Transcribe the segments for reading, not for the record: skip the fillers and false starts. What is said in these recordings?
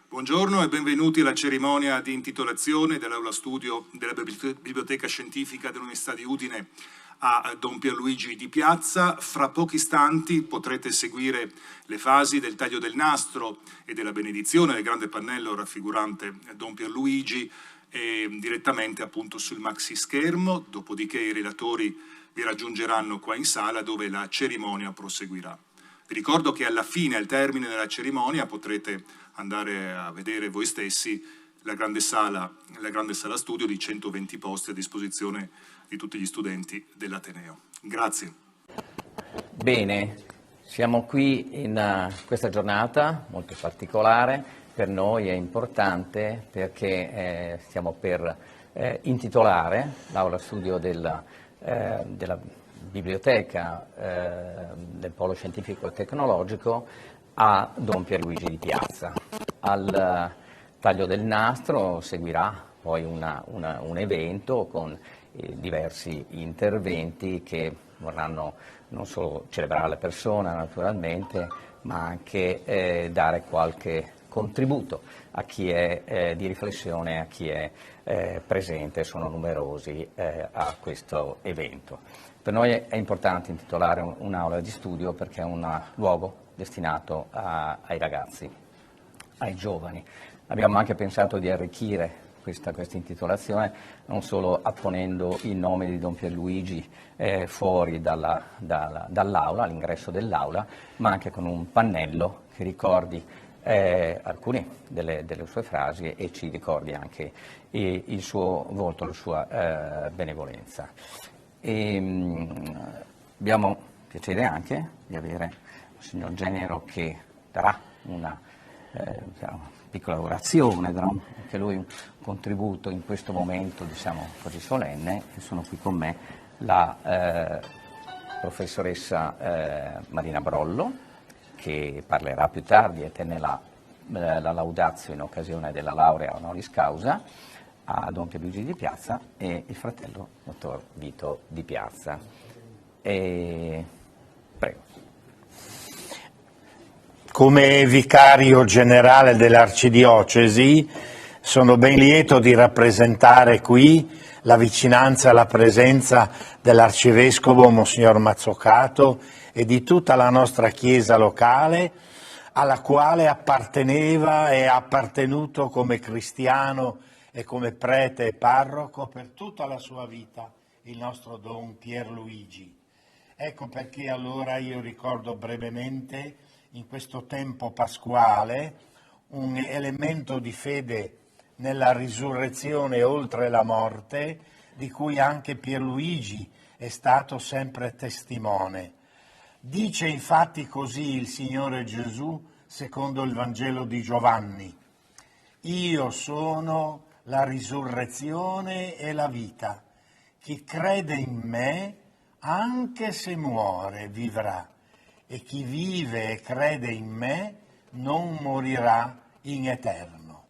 Buongiorno e benvenuti alla cerimonia di intitolazione dell'aula studio della Biblioteca Scientifica dell'Università di Udine a Don Pierluigi Di Piazza. Fra pochi istanti potrete seguire le fasi del taglio del nastro e della benedizione del grande pannello raffigurante Don Pierluigi direttamente appunto sul maxi schermo, dopodiché i relatori vi raggiungeranno qua in sala dove la cerimonia proseguirà. Vi ricordo che alla fine, al termine della cerimonia, potrete andare a vedere voi stessi la grande sala studio di 120 posti a disposizione di tutti gli studenti dell'Ateneo. Grazie. Bene, siamo qui in questa giornata molto particolare, per noi è importante perché stiamo per intitolare l'aula studio della biblioteca del Polo Scientifico e Tecnologico a Don Pierluigi Di Piazza. Al taglio del nastro seguirà poi un evento con diversi interventi che vorranno non solo celebrare la persona naturalmente, ma anche dare qualche contributo a chi è di riflessione, a chi è presente, sono numerosi a questo evento. Per noi è importante intitolare un'aula di studio perché è un luogo destinato ai ragazzi, ai giovani. Abbiamo anche pensato di arricchire questa intitolazione non solo apponendo il nome di Don Pierluigi fuori dall'aula, all'ingresso dell'aula, ma anche con un pannello che ricordi alcune delle sue frasi e ci ricordi anche il suo volto, la sua benevolenza. Abbiamo piacere anche di avere il signor Genero che darà una piccola orazione, darà anche lui un contributo in questo momento, diciamo così solenne, e sono qui con me la professoressa Marina Brollo, che parlerà più tardi e tenne la laudatio in occasione della laurea honoris causa a Don Pierluigi Di Piazza, e il fratello dottor Vito Di Piazza. Prego. Come vicario generale dell'Arcidiocesi sono ben lieto di rappresentare qui la vicinanza e la presenza dell'Arcivescovo Monsignor Mazzocato e di tutta la nostra Chiesa locale, alla quale apparteneva e ha appartenuto come cristiano e come prete e parroco per tutta la sua vita il nostro Don Pierluigi. Ecco perché allora io ricordo brevemente in questo tempo pasquale un elemento di fede nella risurrezione oltre la morte, di cui anche Pierluigi è stato sempre testimone. Dice infatti così il Signore Gesù secondo il Vangelo di Giovanni: io sono la risurrezione e la vita. Chi crede in me, anche se muore, vivrà. E chi vive e crede in me non morirà in eterno.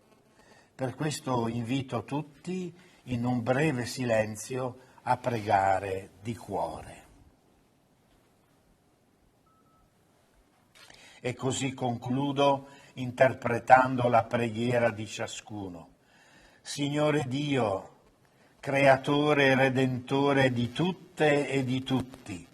Per questo invito tutti in un breve silenzio a pregare di cuore. E così concludo interpretando la preghiera di ciascuno. Signore Dio, creatore e redentore di tutte e di tutti,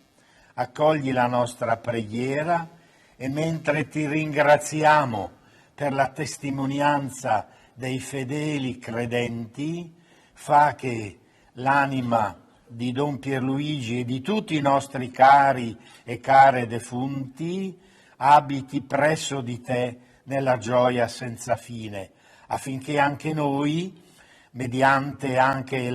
accogli la nostra preghiera e mentre ti ringraziamo per la testimonianza dei fedeli credenti, fa che l'anima di Don Pierluigi e di tutti i nostri cari e care defunti abiti presso di te nella gioia senza fine, affinché anche noi, mediante anche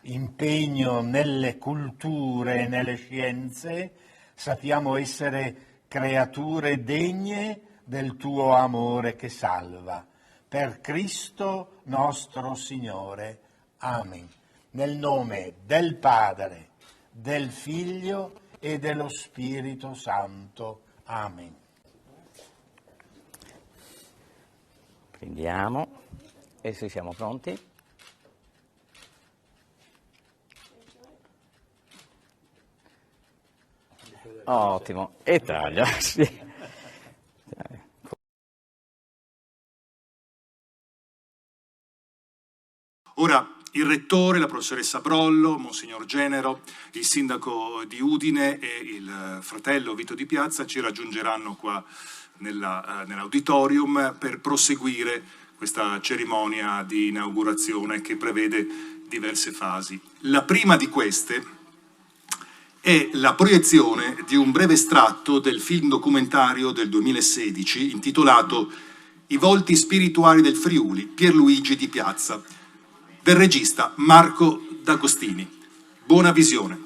l'impegno nelle culture e nelle scienze, sappiamo essere creature degne del tuo amore che salva. Per Cristo nostro Signore. Amen. Nel nome del Padre, del Figlio e dello Spirito Santo. Amen. Prendiamo, e se siamo pronti? Ottimo, e taglia, sì. Ora, il rettore, la professoressa Brollo, Monsignor Genero, il sindaco di Udine e il fratello Vito Di Piazza ci raggiungeranno qua nell'auditorium per proseguire questa cerimonia di inaugurazione che prevede diverse fasi. La prima di queste è la proiezione di un breve estratto del film documentario del 2016 intitolato I volti spirituali del Friuli, Pierluigi Di Piazza, del regista Marco D'Agostini. Buona visione.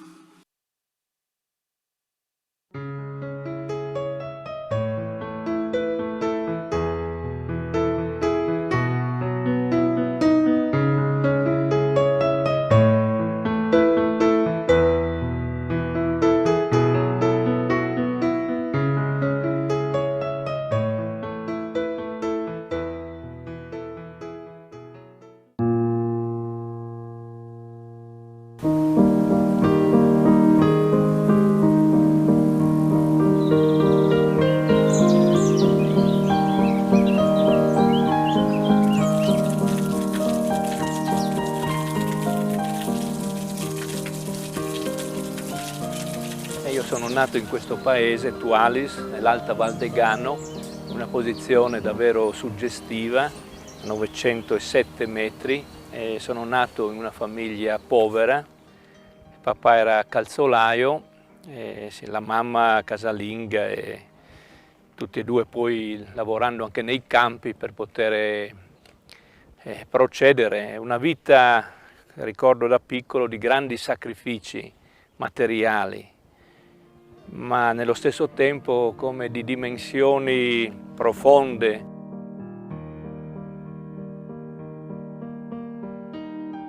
Io sono nato in questo paese, Tualis, nell'Alta Val Degano, una posizione davvero suggestiva, 907 metri. E sono nato in una famiglia povera, il papà era calzolaio, la mamma casalinga e tutti e due poi lavorando anche nei campi per poter procedere. Una vita, ricordo da piccolo, di grandi sacrifici materiali, ma nello stesso tempo come di dimensioni profonde.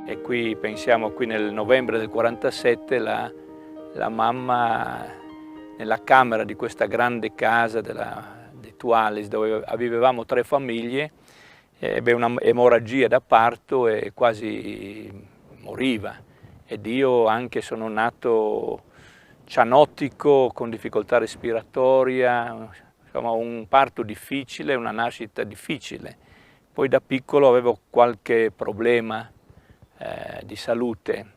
E qui pensiamo, qui nel novembre del 47 la mamma nella camera di questa grande casa di Tualis, dove vivevamo 3 famiglie, ebbe una emorragia da parto e quasi moriva. Ed io anche sono nato cianotico, con difficoltà respiratoria, insomma un parto difficile, una nascita difficile. Poi da piccolo avevo qualche problema di salute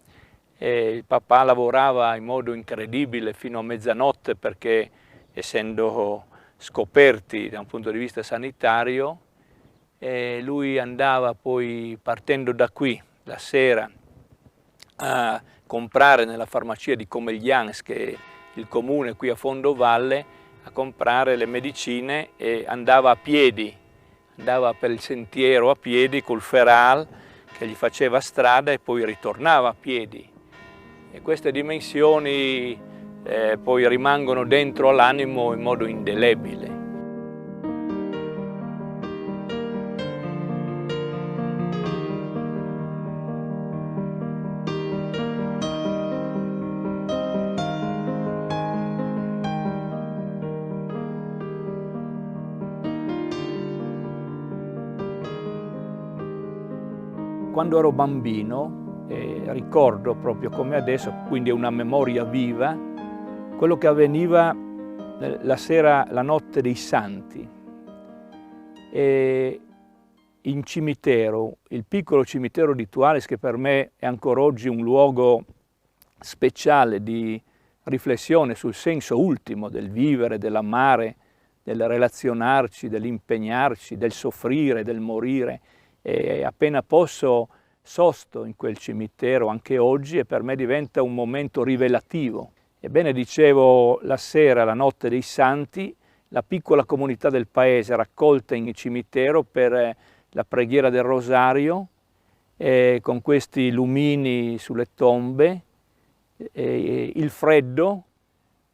e il papà lavorava in modo incredibile fino a mezzanotte perché, essendo scoperti da un punto di vista sanitario, lui andava poi, partendo da qui, la sera, a comprare nella farmacia di Comeglians, che è il comune qui a Fondovalle, a comprare le medicine, e andava a piedi, andava per il sentiero a piedi col feral che gli faceva strada e poi ritornava a piedi. E queste dimensioni poi rimangono dentro all'animo in modo indelebile. Quando ero bambino, ricordo proprio come adesso, quindi è una memoria viva, quello che avveniva la sera, la notte dei Santi. E in cimitero, il piccolo cimitero di Tualis, che per me è ancora oggi un luogo speciale di riflessione sul senso ultimo del vivere, dell'amare, del relazionarci, dell'impegnarci, del soffrire, del morire. E appena posso sosto in quel cimitero anche oggi, e per me diventa un momento rivelativo. Ebbene, dicevo, la sera, la notte dei Santi, la piccola comunità del paese raccolta in cimitero per la preghiera del rosario, con questi lumini sulle tombe, il freddo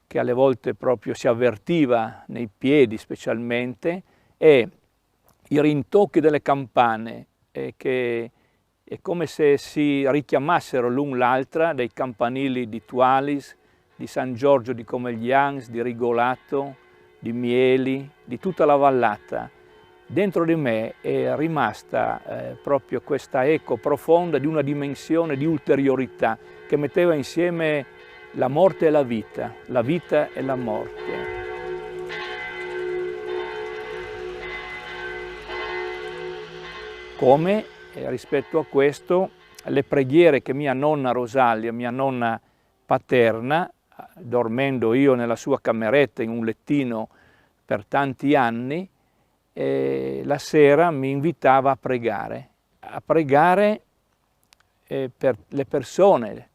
che alle volte proprio si avvertiva nei piedi specialmente, e i rintocchi delle campane che è come se si richiamassero l'un l'altra, dei campanili di Tualis, di San Giorgio di Comeglians, di Rigolato, di Mieli, di tutta la vallata. Dentro di me è rimasta proprio questa eco profonda di una dimensione di ulteriorità che metteva insieme la morte e la vita e la morte. Come rispetto a questo le preghiere che mia nonna Rosalia, mia nonna paterna, dormendo io nella sua cameretta in un lettino per tanti anni, la sera mi invitava a pregare per le persone,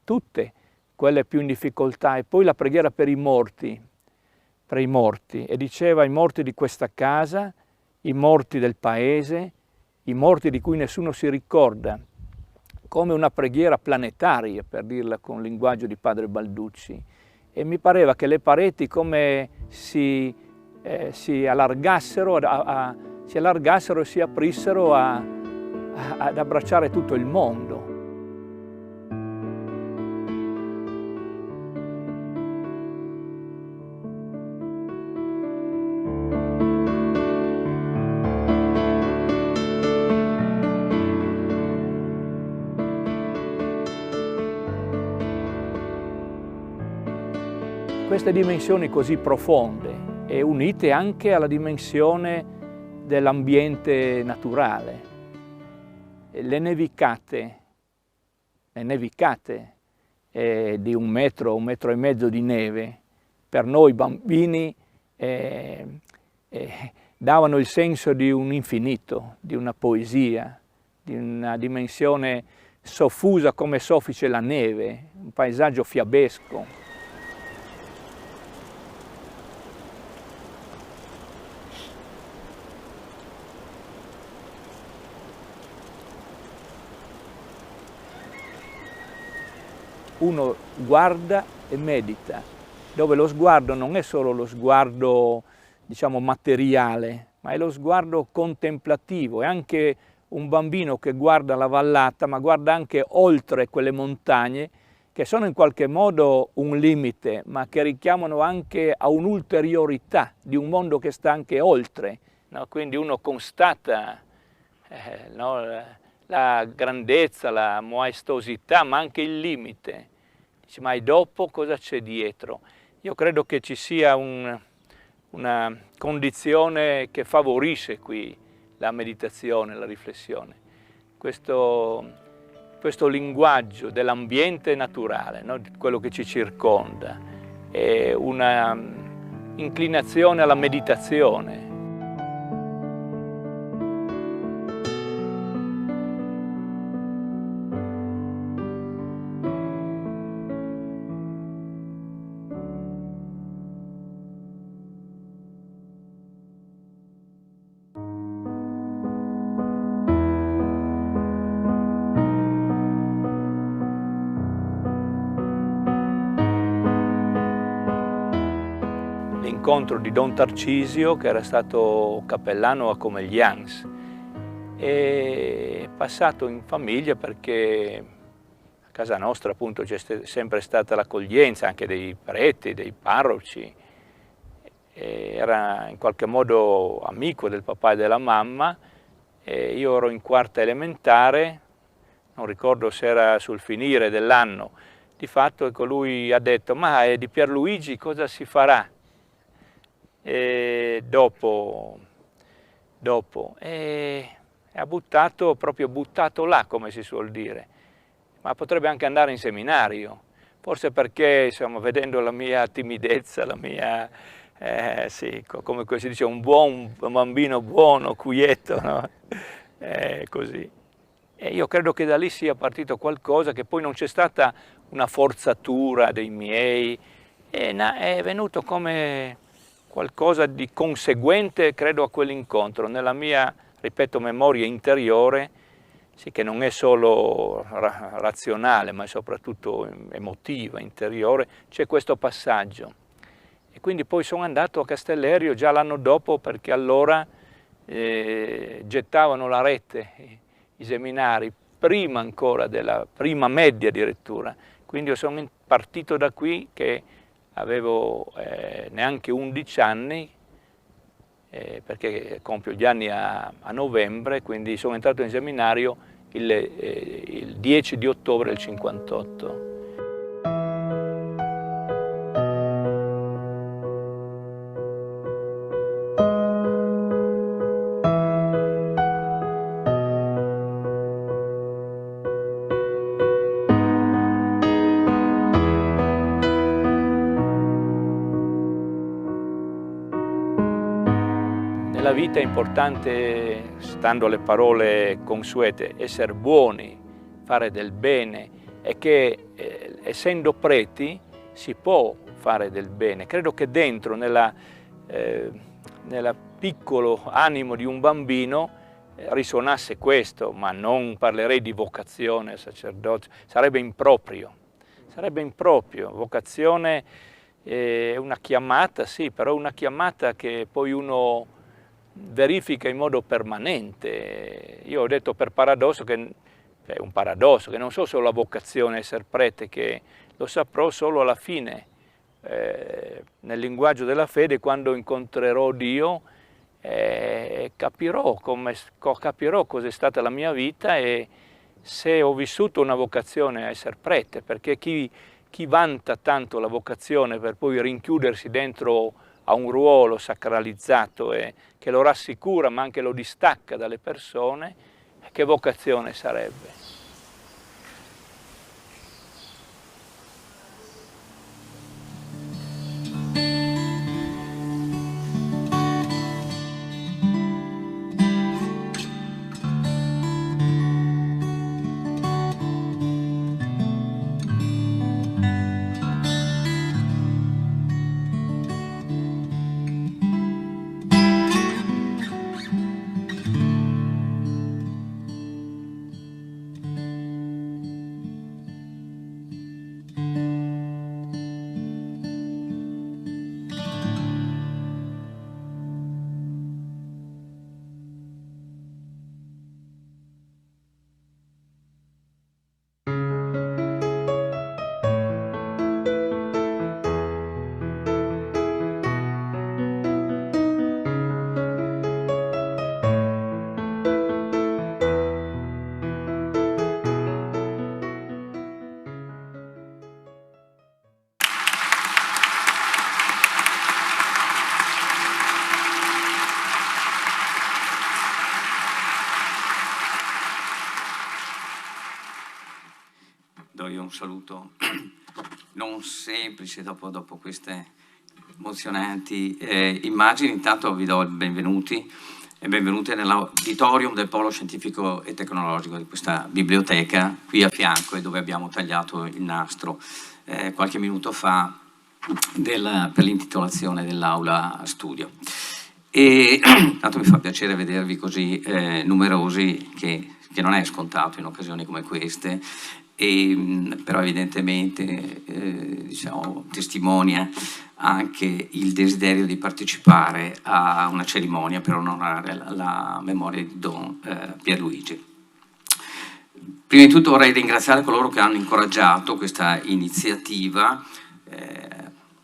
tutte quelle più in difficoltà, e poi la preghiera per i morti, e diceva: i morti di questa casa, i morti del paese, i morti di cui nessuno si ricorda, come una preghiera planetaria, per dirla con il linguaggio di padre Balducci. E mi pareva che le pareti come si allargassero e si aprissero ad abbracciare tutto il mondo. Queste dimensioni così profonde e unite anche alla dimensione dell'ambiente naturale. Le nevicate di 1 metro, 1 metro e mezzo di neve, per noi bambini davano il senso di un infinito, di una poesia, di una dimensione soffusa come soffice la neve, un paesaggio fiabesco. Uno guarda e medita, dove lo sguardo non è solo lo sguardo, diciamo, materiale, ma è lo sguardo contemplativo. È anche un bambino che guarda la vallata, ma guarda anche oltre quelle montagne, che sono in qualche modo un limite, ma che richiamano anche a un'ulteriorità di un mondo che sta anche oltre, no? Quindi uno constata la grandezza, la maestosità, ma anche il limite. Dici: ma dopo cosa c'è dietro? Io credo che ci sia una condizione che favorisce qui la meditazione, la riflessione. Questo linguaggio dell'ambiente naturale, no? Quello che ci circonda, è una inclinazione alla meditazione. L'incontro di Don Tarcisio, che era stato cappellano a Comeglians, è passato in famiglia perché a casa nostra appunto c'è sempre stata l'accoglienza anche dei preti, dei parroci. Era in qualche modo amico del papà e della mamma. Io ero in 4ª elementare, non ricordo se era sul finire dell'anno. Di fatto, ecco, lui ha detto: ma di Pierluigi cosa si farà? Dopo ha proprio buttato là, come si suol dire, ma potrebbe anche andare in seminario, forse perché, insomma, vedendo la mia timidezza, la mia, sì, come si dice, un bambino buono, quieto, no? Così. E io credo che da lì sia partito qualcosa, che poi non c'è stata una forzatura dei miei, è venuto come qualcosa di conseguente, credo, a quell'incontro. Nella mia, ripeto, memoria interiore, sì, che non è solo razionale, ma è soprattutto emotiva, interiore, c'è questo passaggio. E quindi poi sono andato a Castellerio già l'anno dopo, perché allora gettavano la rete i seminari, prima ancora della prima media addirittura. Quindi io sono partito da qui che avevo neanche 11 anni, perché compio gli anni a novembre, quindi sono entrato in seminario il 10 di ottobre del 58. nella vita è importante, stando alle parole consuete, essere buoni, fare del bene, e che essendo preti si può fare del bene. Credo che dentro, nel piccolo animo di un bambino, risuonasse questo, ma non parlerei di vocazione al sacerdozio, sarebbe improprio. Vocazione è una chiamata, sì, però è una chiamata che poi uno verifica in modo permanente. Io ho detto per paradosso che è un paradosso, che non so solo la vocazione essere prete, che lo saprò solo alla fine, nel linguaggio della fede, quando incontrerò Dio, capirò cos'è stata la mia vita e se ho vissuto una vocazione a essere prete, perché chi vanta tanto la vocazione per poi rinchiudersi dentro a un ruolo sacralizzato e che lo rassicura ma anche lo distacca dalle persone, che vocazione sarebbe? Do io un saluto non semplice dopo queste emozionanti immagini. Intanto vi do il benvenuti e benvenute nell'auditorium del Polo Scientifico e Tecnologico di questa biblioteca qui a fianco, e dove abbiamo tagliato il nastro qualche minuto fa per l'intitolazione dell'aula studio. E tanto mi fa piacere vedervi così numerosi, che non è scontato in occasioni come queste, però evidentemente diciamo, testimonia anche il desiderio di partecipare a una cerimonia per onorare la memoria di Don Pierluigi. Prima di tutto vorrei ringraziare coloro che hanno incoraggiato questa iniziativa,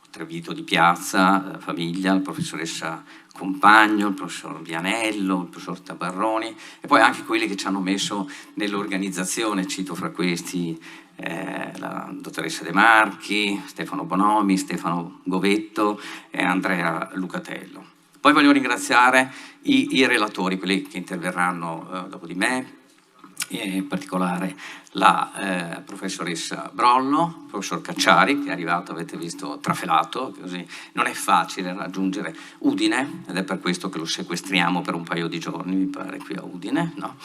Trevito di Piazza, la famiglia, la professoressa Compagno, il professor Vianello, il professor Tabarroni, e poi anche quelli che ci hanno messo nell'organizzazione. Cito fra questi la dottoressa De Marchi, Stefano Bonomi, Stefano Govetto e Andrea Lucatello. Poi voglio ringraziare i relatori, quelli che interverranno dopo di me, in particolare la professoressa Brollo, il professor Cacciari, che è arrivato, avete visto, trafelato, così non è facile raggiungere Udine, ed è per questo che lo sequestriamo per un paio di giorni, mi pare, qui a Udine, no?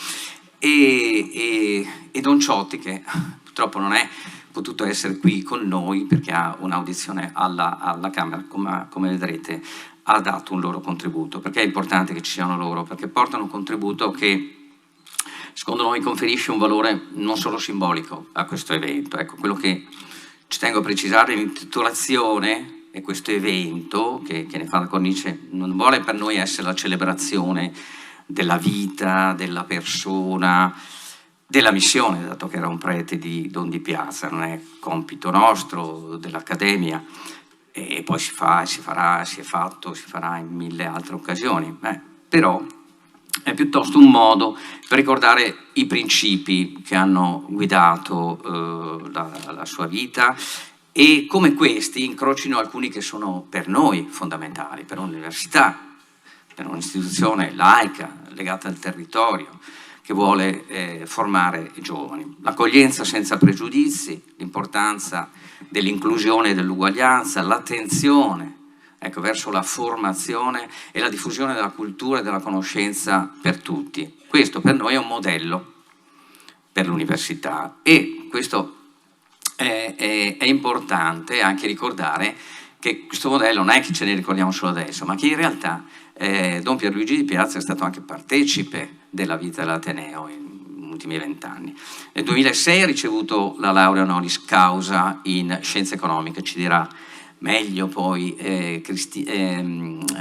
E Don Ciotti, che purtroppo non è potuto essere qui con noi perché ha un'audizione alla Camera, come vedrete ha dato un loro contributo. Perché è importante che ci siano loro? Perché portano un contributo che secondo noi conferisce un valore non solo simbolico a questo evento. Ecco, quello che ci tengo a precisare, l'intitolazione e questo evento che ne fa la cornice non vuole per noi essere la celebrazione della vita, della persona, della missione, dato che era un prete di Don di Piazza, non è compito nostro, dell'Accademia, e poi si fa, si farà, si è fatto, si farà in mille altre occasioni, però è piuttosto un modo per ricordare i principi che hanno guidato la sua vita, e come questi incrocino alcuni che sono per noi fondamentali, per un'università, per un'istituzione laica legata al territorio che vuole formare i giovani. L'accoglienza senza pregiudizi, l'importanza dell'inclusione e dell'uguaglianza, l'attenzione ecco, verso la formazione e la diffusione della cultura e della conoscenza per tutti. Questo per noi è un modello per l'università, e questo è importante anche ricordare che questo modello non è che ce ne ricordiamo solo adesso, ma che in realtà Don Pierluigi Di Piazza è stato anche partecipe della vita dell'Ateneo negli ultimi 20 anni. Nel 2006 ha ricevuto la laurea honoris causa in scienze economiche, ci dirà meglio poi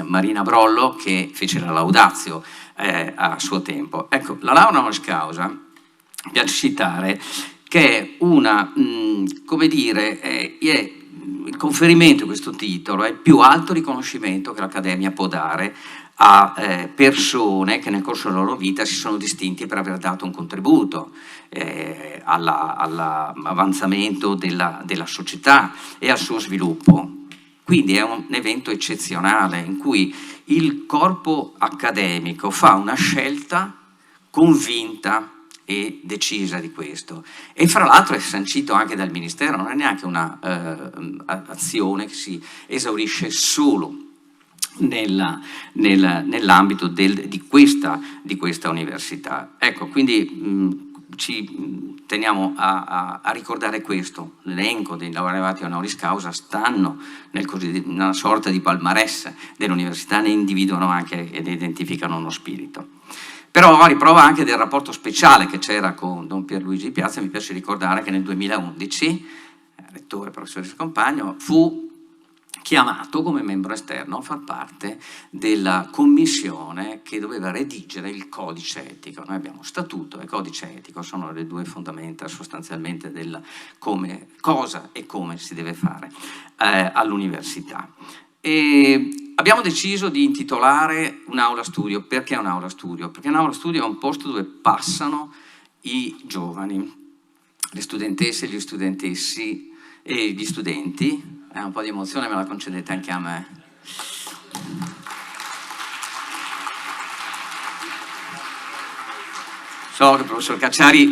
Marina Brollo, che fece la laudatio a suo tempo. Ecco, la laurea honoris causa, mi piace citare, che è una, come dire, il conferimento di questo titolo è il più alto riconoscimento che l'Accademia può dare a persone che nel corso della loro vita si sono distinti per aver dato un contributo all'avanzamento della società e al suo sviluppo. Quindi è un evento eccezionale in cui il corpo accademico fa una scelta convinta e decisa di questo, e fra l'altro è sancito anche dal Ministero, non è neanche una azione che si esaurisce solo nell'ambito di questa università. Ecco, quindi ci teniamo a ricordare questo. L'elenco dei laureati honoris causa stanno nella sorta di palmarès dell'università, ne individuano anche ed identificano uno spirito. Però a riprova anche del rapporto speciale che c'era con Don Pierluigi Di Piazza, mi piace ricordare che nel 2011, rettore professore Scompagno, fu chiamato come membro esterno a far parte della commissione che doveva redigere il codice etico. Noi abbiamo statuto e codice etico, sono le due fondamenta sostanzialmente del come, cosa e come si deve fare all'università. E abbiamo deciso di intitolare un'aula studio. Perché un'aula studio? Perché un'aula studio è un posto dove passano i giovani, le studentesse, gli studentessi e gli studenti. Un po' di emozione me la concedete anche a me. So che il professor Cacciari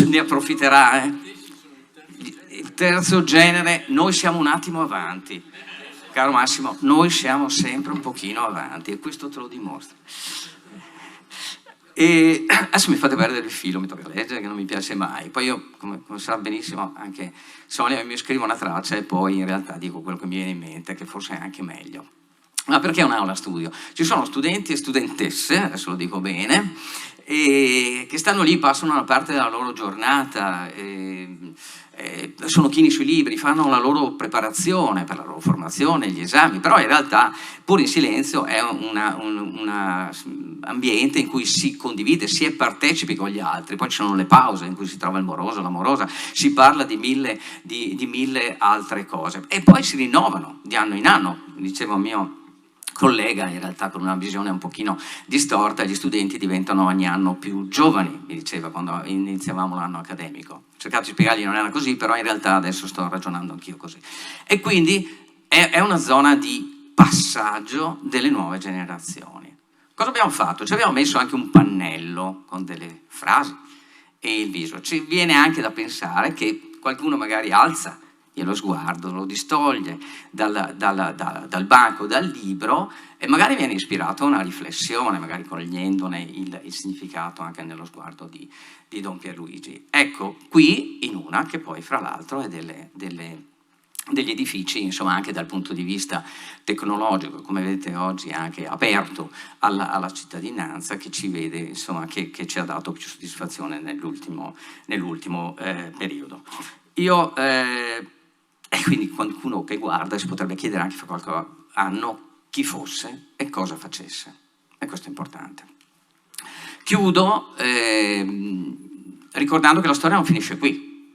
ne approfitterà. Il terzo genere, noi siamo un attimo avanti. Caro Massimo, noi siamo sempre un pochino avanti e questo te lo dimostra. E adesso mi fate perdere il filo, mi tocca leggere che non mi piace mai. Poi io, come sa benissimo anche Sonia, mi scrivo una traccia e poi in realtà dico quello che mi viene in mente, che forse è anche meglio. Ma perché un'aula studio? Ci sono studenti e studentesse, adesso lo dico bene, che stanno lì, passano una parte della loro giornata, sono chini sui libri, fanno la loro preparazione per la loro formazione, gli esami, però in realtà pur in silenzio è un ambiente in cui si condivide, si è partecipi con gli altri. Poi ci sono le pause in cui si trova il moroso, l'amorosa, si parla di mille altre cose e poi si rinnovano di anno in anno. Dicevo mio collega, in realtà con una visione un pochino distorta, gli studenti diventano ogni anno più giovani, mi diceva quando iniziavamo l'anno accademico. Ho cercato di spiegargli che non era così, però in realtà adesso sto ragionando anch'io così. E quindi è una zona di passaggio delle nuove generazioni. Cosa abbiamo fatto? Ci abbiamo messo anche un pannello con delle frasi e il viso. Ci viene anche da pensare che qualcuno magari alza lo sguardo, lo distoglie dal banco, dal libro e magari viene ispirato a una riflessione, magari cogliendone il significato anche nello sguardo di Don Pierluigi. Ecco, qui in una che poi fra l'altro è degli edifici, insomma, anche dal punto di vista tecnologico, come vedete oggi anche aperto alla cittadinanza, che ci vede, insomma, che ci ha dato più soddisfazione nell'ultimo periodo. E quindi qualcuno che guarda si potrebbe chiedere anche fra qualche anno chi fosse e cosa facesse, e questo è importante. Chiudo ricordando che la storia non finisce qui,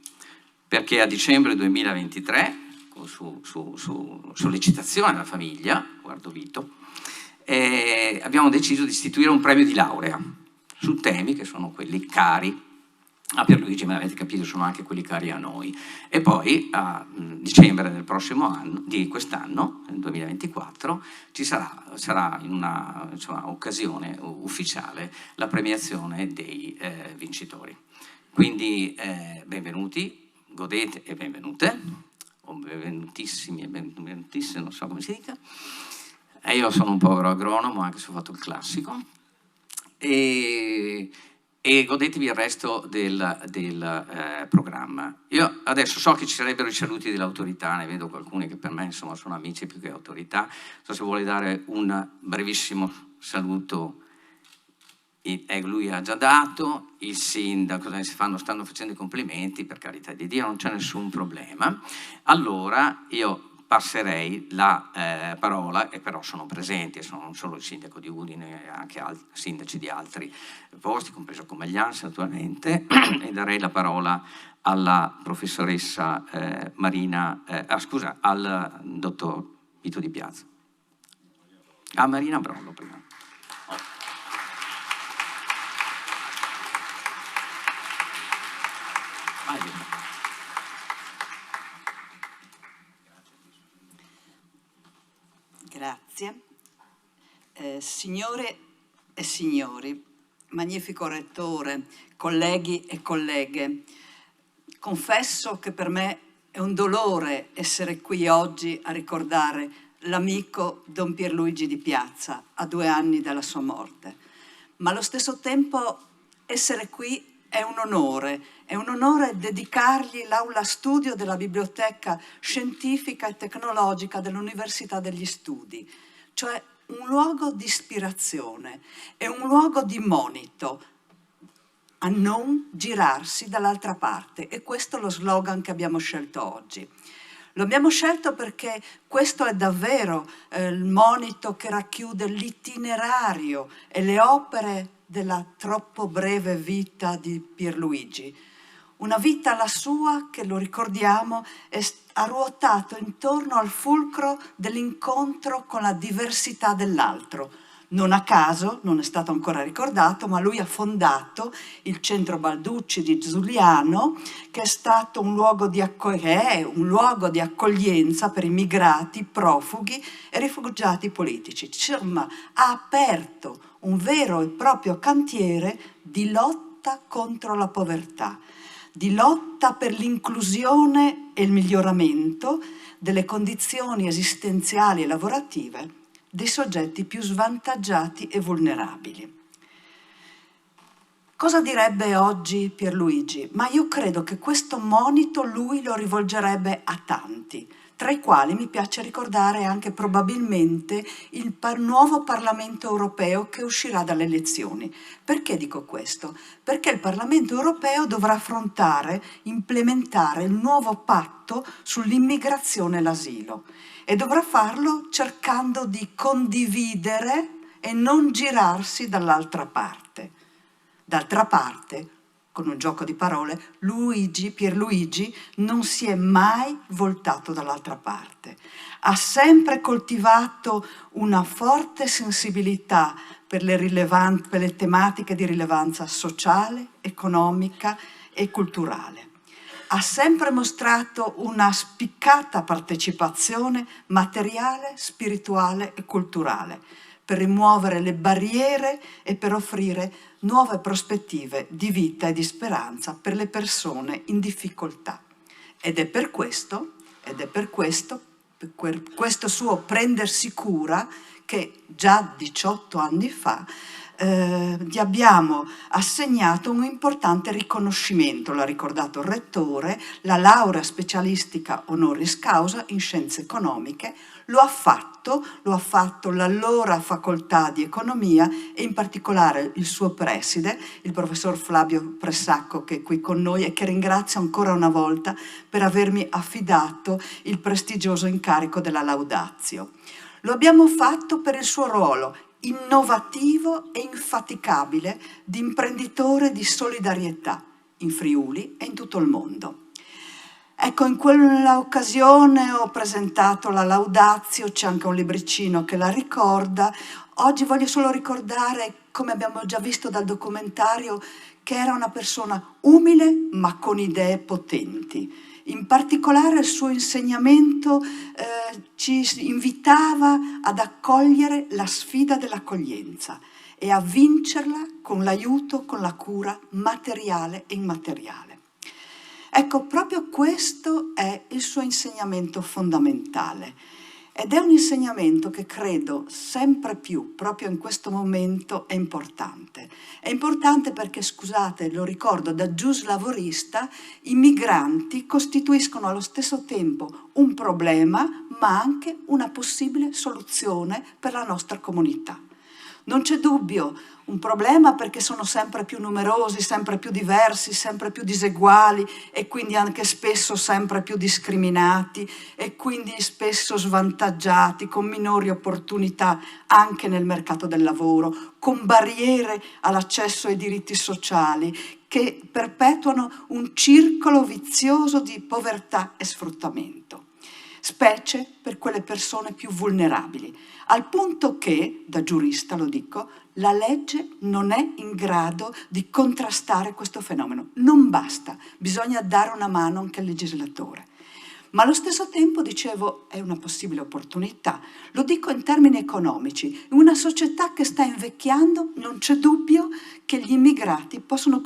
perché a dicembre 2023, su sollecitazione della famiglia, guardo Vito, abbiamo deciso di istituire un premio di laurea su temi che sono quelli cari a Pierluigi, ma avete capito, sono anche quelli cari a noi. E poi a dicembre del prossimo anno, di quest'anno, nel 2024, ci sarà in una occasione ufficiale la premiazione dei vincitori. Quindi benvenuti, godete e benvenute. o benvenutissimi e benvenutissime, non so come si dica. E io sono un povero agronomo, anche se ho fatto il classico, e godetevi il resto del programma. Io adesso so che ci sarebbero i saluti dell'autorità, ne vedo alcuni che per me insomma sono amici più che autorità. Non so se vuole dare un brevissimo saluto. Lui ha già dato, il sindaco, stanno facendo i complimenti, per carità di Dio, non c'è nessun problema. Allora io passerei la parola, e però sono presenti, sono non solo il sindaco di Udine, anche altri sindaci di altri posti, compreso Comaglianza naturalmente, e darei la parola alla professoressa al dottor Vito Di Piazza. A Marina Brollo prima. Grazie. Signore e signori, magnifico rettore, colleghi e colleghe, confesso che per me è un dolore essere qui oggi a ricordare l'amico Don Pierluigi Di Piazza a 2 anni dalla sua morte, ma allo stesso tempo essere qui è un onore dedicargli l'aula studio della Biblioteca Scientifica e Tecnologica dell'Università degli Studi, cioè un luogo di ispirazione e un luogo di monito a non girarsi dall'altra parte, e questo è lo slogan che abbiamo scelto oggi. Lo abbiamo scelto perché questo è davvero il monito che racchiude l'itinerario e le opere della troppo breve vita di Pierluigi. Una vita, la sua, che lo ricordiamo, ha ruotato intorno al fulcro dell'incontro con la diversità dell'altro. Non a caso, non è stato ancora ricordato, ma lui ha fondato il Centro Balducci di Giuliano, che è stato un luogo di accoglienza per immigrati, profughi e rifugiati politici. Insomma, ha aperto un vero e proprio cantiere di lotta contro la povertà, di lotta per l'inclusione e il miglioramento delle condizioni esistenziali e lavorative dei soggetti più svantaggiati e vulnerabili. Cosa direbbe oggi Pierluigi? Ma io credo che questo monito lui lo rivolgerebbe a tanti, tra i quali mi piace ricordare anche probabilmente il nuovo Parlamento europeo che uscirà dalle elezioni. Perché dico questo? Perché il Parlamento europeo dovrà affrontare, implementare il nuovo patto sull'immigrazione e l'asilo, e dovrà farlo cercando di condividere e non girarsi dall'altra parte. D'altra parte, con un gioco di parole, Pierluigi non si è mai voltato dall'altra parte. Ha sempre coltivato una forte sensibilità per le tematiche di rilevanza sociale, economica e culturale. Ha sempre mostrato una spiccata partecipazione materiale, spirituale e culturale per rimuovere le barriere e per offrire nuove prospettive di vita e di speranza per le persone in difficoltà. Ed è per questo suo prendersi cura che già 18 anni fa gli abbiamo assegnato un importante riconoscimento, l'ha ricordato il rettore, la laurea specialistica honoris causa in scienze economiche. Lo ha fatto l'allora facoltà di economia e in particolare il suo preside, il professor Flavio Pressacco, che è qui con noi e che ringrazio ancora una volta per avermi affidato il prestigioso incarico della laudatio. Lo abbiamo fatto per il suo ruolo innovativo e infaticabile di imprenditore di solidarietà in Friuli e in tutto il mondo. Ecco, in quella occasione ho presentato la laudatio, c'è anche un libricino che la ricorda. Oggi voglio solo ricordare, come abbiamo già visto dal documentario, che era una persona umile ma con idee potenti. In particolare il suo insegnamento ci invitava ad accogliere la sfida dell'accoglienza e a vincerla con l'aiuto, con la cura materiale e immateriale. Ecco, proprio questo è il suo insegnamento fondamentale. Ed è un insegnamento che credo sempre più, proprio in questo momento, è importante. È importante perché, scusate, lo ricordo, da giuslavorista, i migranti costituiscono allo stesso tempo un problema, ma anche una possibile soluzione per la nostra comunità. Non c'è dubbio, un problema perché sono sempre più numerosi, sempre più diversi, sempre più diseguali e quindi anche spesso sempre più discriminati e quindi spesso svantaggiati, con minori opportunità anche nel mercato del lavoro, con barriere all'accesso ai diritti sociali che perpetuano un circolo vizioso di povertà e sfruttamento, specie per quelle persone più vulnerabili, al punto che, da giurista lo dico, la legge non è in grado di contrastare questo fenomeno. Non basta, bisogna dare una mano anche al legislatore. Ma allo stesso tempo, dicevo, è una possibile opportunità. Lo dico in termini economici. In una società che sta invecchiando non c'è dubbio che gli immigrati possono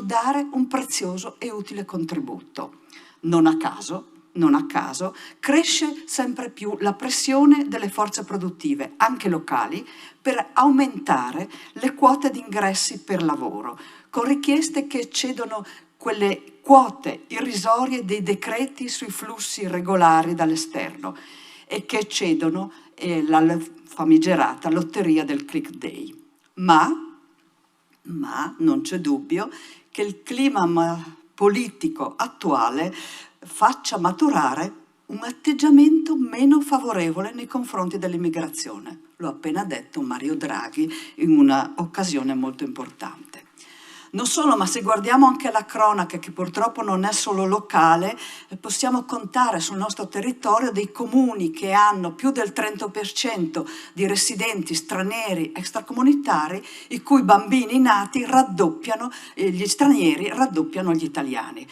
dare un prezioso e utile contributo. Non a caso, cresce sempre più la pressione delle forze produttive, anche locali, per aumentare le quote di ingressi per lavoro, con richieste che eccedono quelle quote irrisorie dei decreti sui flussi regolari dall'esterno e che eccedono la famigerata lotteria del click day. Ma non c'è dubbio che il clima politico attuale faccia maturare un atteggiamento meno favorevole nei confronti dell'immigrazione. L'ho appena detto Mario Draghi in una occasione molto importante. Non solo, ma se guardiamo anche la cronaca, che purtroppo non è solo locale, possiamo contare sul nostro territorio dei comuni che hanno più del 30% di residenti stranieri extracomunitari, i cui bambini nati raddoppiano, gli stranieri raddoppiano gli italiani.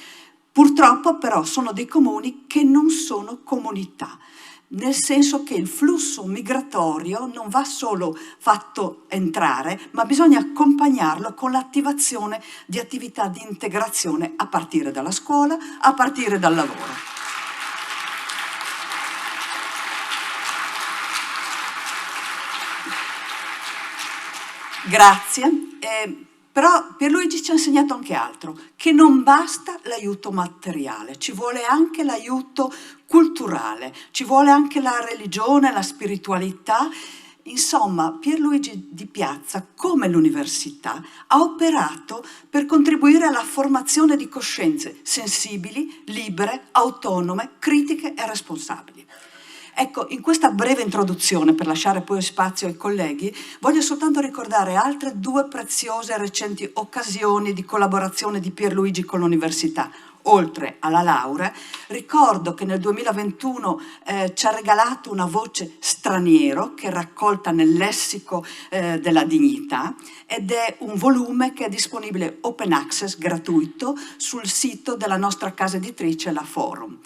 Purtroppo però sono dei comuni che non sono comunità, nel senso che il flusso migratorio non va solo fatto entrare, ma bisogna accompagnarlo con l'attivazione di attività di integrazione a partire dalla scuola, a partire dal lavoro. Grazie. Però Pierluigi ci ha insegnato anche altro, che non basta l'aiuto materiale, ci vuole anche l'aiuto culturale, ci vuole anche la religione, la spiritualità. Insomma, Pierluigi Di Piazza, come l'università, ha operato per contribuire alla formazione di coscienze sensibili, libere, autonome, critiche e responsabili. Ecco, in questa breve introduzione, per lasciare poi spazio ai colleghi, voglio soltanto ricordare altre due preziose e recenti occasioni di collaborazione di Pierluigi con l'università. Oltre alla laurea, ricordo che nel 2021 ci ha regalato una voce straniero che è raccolta nel lessico della dignità ed è un volume che è disponibile open access, gratuito, sul sito della nostra casa editrice, la Forum.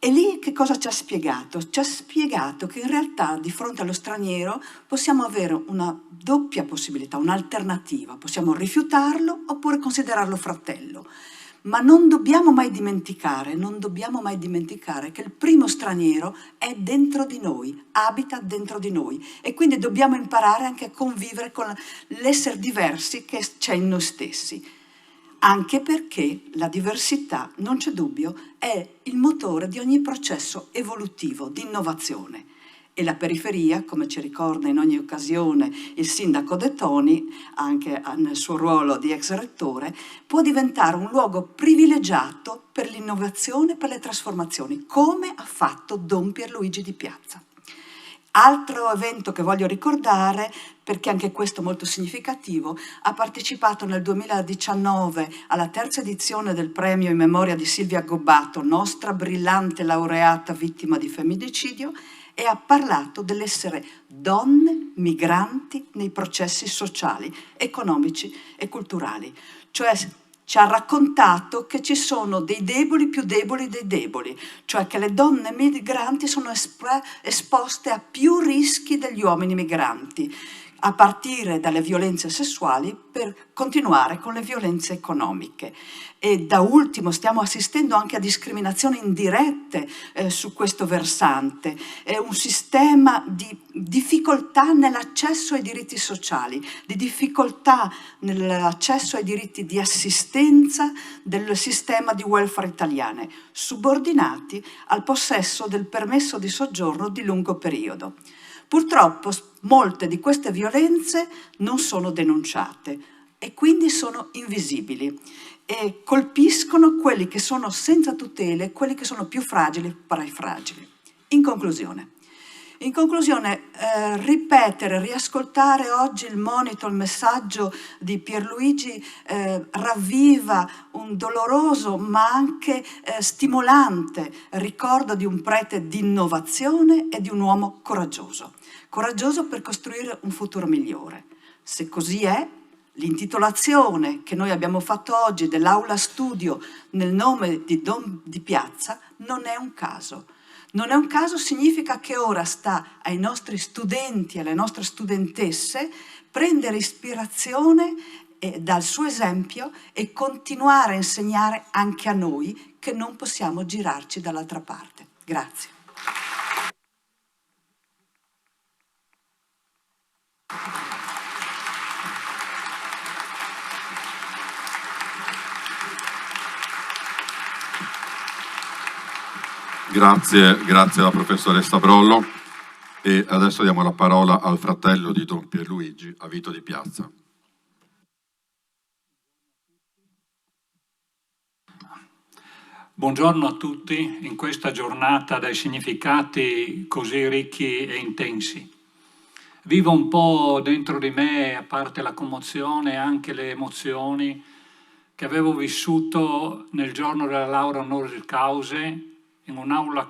E lì che cosa ci ha spiegato? Ci ha spiegato che in realtà di fronte allo straniero possiamo avere una doppia possibilità, un'alternativa. Possiamo rifiutarlo oppure considerarlo fratello. Ma non dobbiamo mai dimenticare che il primo straniero è dentro di noi, abita dentro di noi e quindi dobbiamo imparare anche a convivere con l'essere diversi che c'è in noi stessi. Anche perché la diversità, non c'è dubbio, è il motore di ogni processo evolutivo, di innovazione. E la periferia, come ci ricorda in ogni occasione il sindaco De Toni, anche nel suo ruolo di ex rettore, può diventare un luogo privilegiato per l'innovazione e per le trasformazioni, come ha fatto Don Pierluigi Di Piazza. Altro evento che voglio ricordare, perché anche questo è molto significativo, ha partecipato nel 2019 alla terza edizione del premio in memoria di Silvia Gobbato, nostra brillante laureata vittima di femminicidio, e ha parlato dell'essere donne migranti nei processi sociali, economici e culturali. Cioè ci ha raccontato che ci sono dei deboli più deboli dei deboli, cioè che le donne migranti sono esposte a più rischi degli uomini migranti, a partire dalle violenze sessuali per continuare con le violenze economiche. E da ultimo stiamo assistendo anche a discriminazioni indirette su questo versante. È un sistema di difficoltà nell'accesso ai diritti sociali, di difficoltà nell'accesso ai diritti di assistenza del sistema di welfare italiane, subordinati al possesso del permesso di soggiorno di lungo periodo. Purtroppo molte di queste violenze non sono denunciate e quindi sono invisibili e colpiscono quelli che sono senza tutele, quelli che sono più fragili fra i fragili. In conclusione, ripetere, riascoltare oggi il monito, il messaggio di Pierluigi ravviva un doloroso ma anche stimolante ricordo di un prete di innovazione e di un uomo coraggioso per costruire un futuro migliore. Se così è, l'intitolazione che noi abbiamo fatto oggi dell'aula studio nel nome di Don Di Piazza non è un caso. Non è un caso, significa che ora sta ai nostri studenti e alle nostre studentesse prendere ispirazione dal suo esempio e continuare a insegnare anche a noi che non possiamo girarci dall'altra parte. Grazie. Grazie alla professoressa Brollo e adesso diamo la parola al fratello di Don Pierluigi, a Vito Di Piazza. Buongiorno a tutti in questa giornata dai significati così ricchi e intensi. Vivo un po' dentro di me, a parte la commozione, anche le emozioni che avevo vissuto nel giorno della laurea honoris causa in un'aula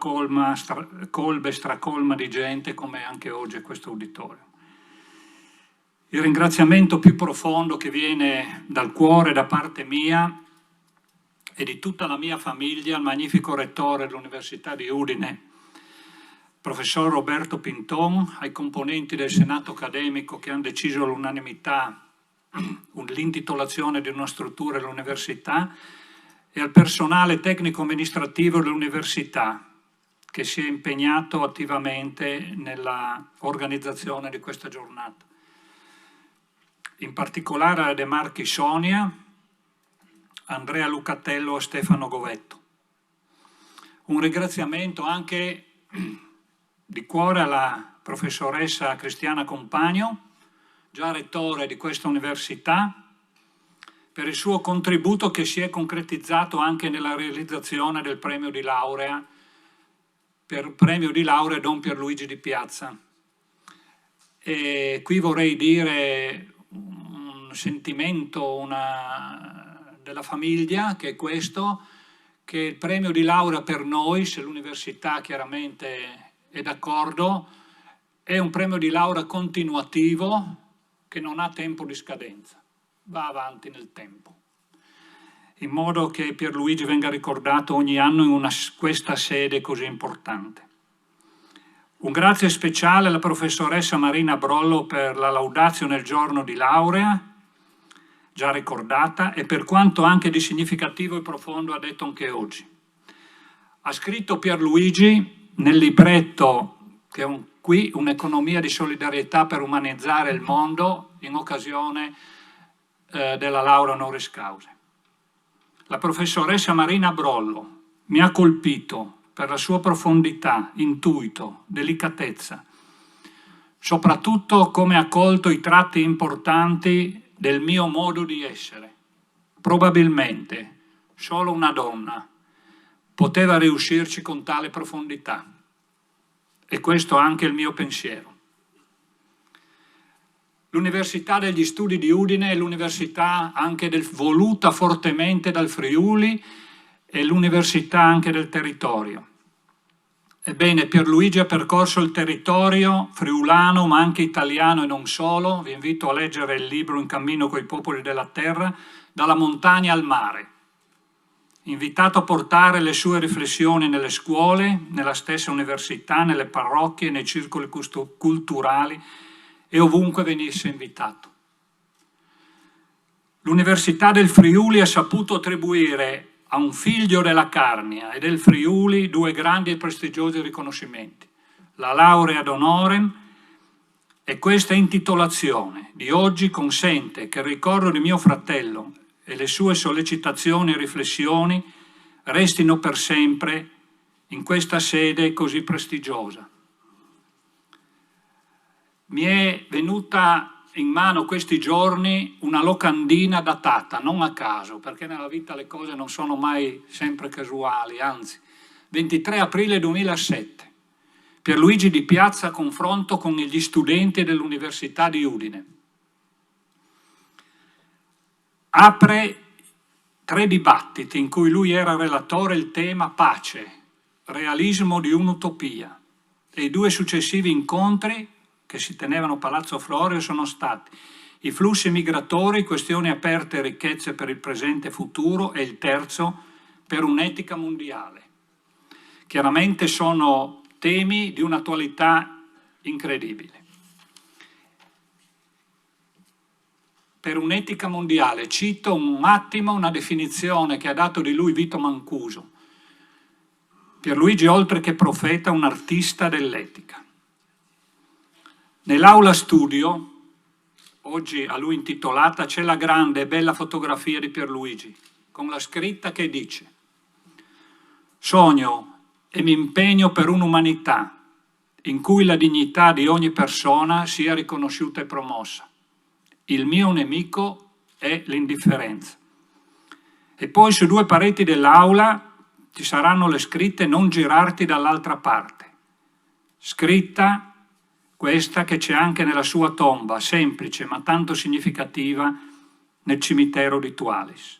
stracolma di gente come anche oggi è questo auditorio. Il ringraziamento più profondo che viene dal cuore da parte mia e di tutta la mia famiglia al magnifico rettore dell'Università di Udine, professor Roberto Pinton, ai componenti del Senato accademico che hanno deciso all'unanimità l'intitolazione di una struttura all'università e al personale tecnico-amministrativo dell'università che si è impegnato attivamente nella organizzazione di questa giornata. In particolare a De Marchi Sonia, Andrea Lucatello e Stefano Govetto. Un ringraziamento anche di cuore alla professoressa Cristiana Compagno, già rettore di questa università, per il suo contributo che si è concretizzato anche nella realizzazione del premio di laurea per premio di laurea Don Pierluigi Di Piazza. E qui vorrei dire un sentimento della famiglia, che è questo, che il premio di laurea per noi, se l'università chiaramente è d'accordo, è un premio di laurea continuativo che non ha tempo di scadenza. Va avanti nel tempo, in modo che Pierluigi venga ricordato ogni anno in questa sede così importante. Un grazie speciale alla professoressa Marina Brollo per la laudatio nel giorno di laurea, già ricordata, e per quanto anche di significativo e profondo ha detto anche oggi. Ha scritto Pierluigi nel libretto, che è qui un'economia di solidarietà per umanizzare il mondo, in occasione della laurea honoris causa. La professoressa Marina Brollo mi ha colpito per la sua profondità, intuito, delicatezza, soprattutto come ha colto i tratti importanti del mio modo di essere. Probabilmente solo una donna poteva riuscirci con tale profondità, e questo è anche il mio pensiero. L'Università degli Studi di Udine è l'università anche voluta fortemente dal Friuli e l'università anche del territorio. Ebbene, Pierluigi ha percorso il territorio friulano, ma anche italiano e non solo. Vi invito a leggere il libro In cammino coi popoli della terra, dalla montagna al mare. Invitato a portare le sue riflessioni nelle scuole, nella stessa università, nelle parrocchie, nei circoli culturali e ovunque venisse invitato. L'Università del Friuli ha saputo attribuire a un figlio della Carnia e del Friuli 2 grandi e prestigiosi riconoscimenti, la laurea ad honorem, e questa intitolazione di oggi consente che il ricordo di mio fratello e le sue sollecitazioni e riflessioni restino per sempre in questa sede così prestigiosa. Mi è venuta in mano questi giorni una locandina datata, non a caso, perché nella vita le cose non sono mai sempre casuali, anzi, 23 aprile 2007, Pierluigi Di Piazza a confronto con gli studenti dell'Università di Udine. Apre 3 dibattiti in cui lui era relatore, il tema pace, realismo di un'utopia, e i 2 successivi incontri che si tenevano a Palazzo Florio sono stati i flussi migratori, questioni aperte e ricchezze per il presente e futuro, e il terzo per un'etica mondiale. Chiaramente sono temi di un'attualità incredibile. Per un'etica mondiale, cito un attimo una definizione che ha dato di lui Vito Mancuso. Pierluigi, oltre che profeta, un artista dell'etica. Nell'aula studio, oggi a lui intitolata, c'è la grande e bella fotografia di Pierluigi, con la scritta che dice: sogno e mi impegno per un'umanità in cui la dignità di ogni persona sia riconosciuta e promossa. Il mio nemico è l'indifferenza. E poi su 2 pareti dell'aula ci saranno le scritte: non girarti dall'altra parte. Scritta questa che c'è anche nella sua tomba, semplice ma tanto significativa, nel cimitero di Tualis.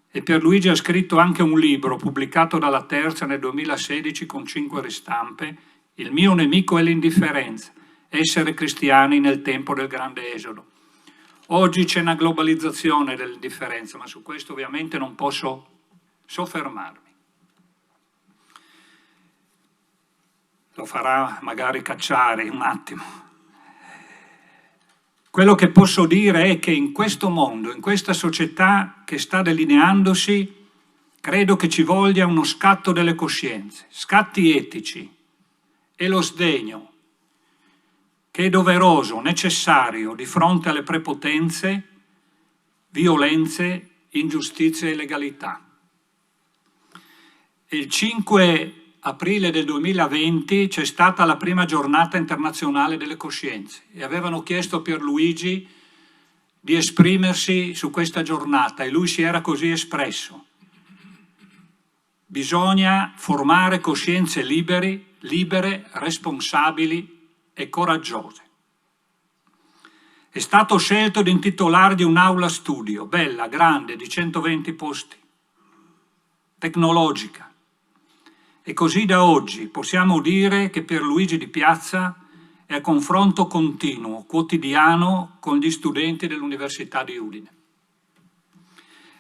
E Pierluigi ha scritto anche un libro pubblicato dalla Terza nel 2016 con 5 ristampe, Il mio nemico è l'indifferenza, essere cristiani nel tempo del grande esodo. Oggi c'è una globalizzazione dell'indifferenza, ma su questo ovviamente non posso soffermarmi. Lo farà magari cacciare un attimo. Quello che posso dire è che in questo mondo, in questa società che sta delineandosi, credo che ci voglia uno scatto delle coscienze, scatti etici, e lo sdegno, che è doveroso, necessario di fronte alle prepotenze, violenze, ingiustizie e illegalità. Il 5 aprile del 2020 c'è stata la prima giornata internazionale delle coscienze e avevano chiesto a Pierluigi di esprimersi su questa giornata e lui si era così espresso. Bisogna formare coscienze libere, responsabili e coraggiose. È stato scelto di intitolargli un'aula studio, bella, grande, di 120 posti, tecnologica. E così da oggi possiamo dire che Pierluigi Di Piazza è a confronto continuo, quotidiano, con gli studenti dell'Università di Udine.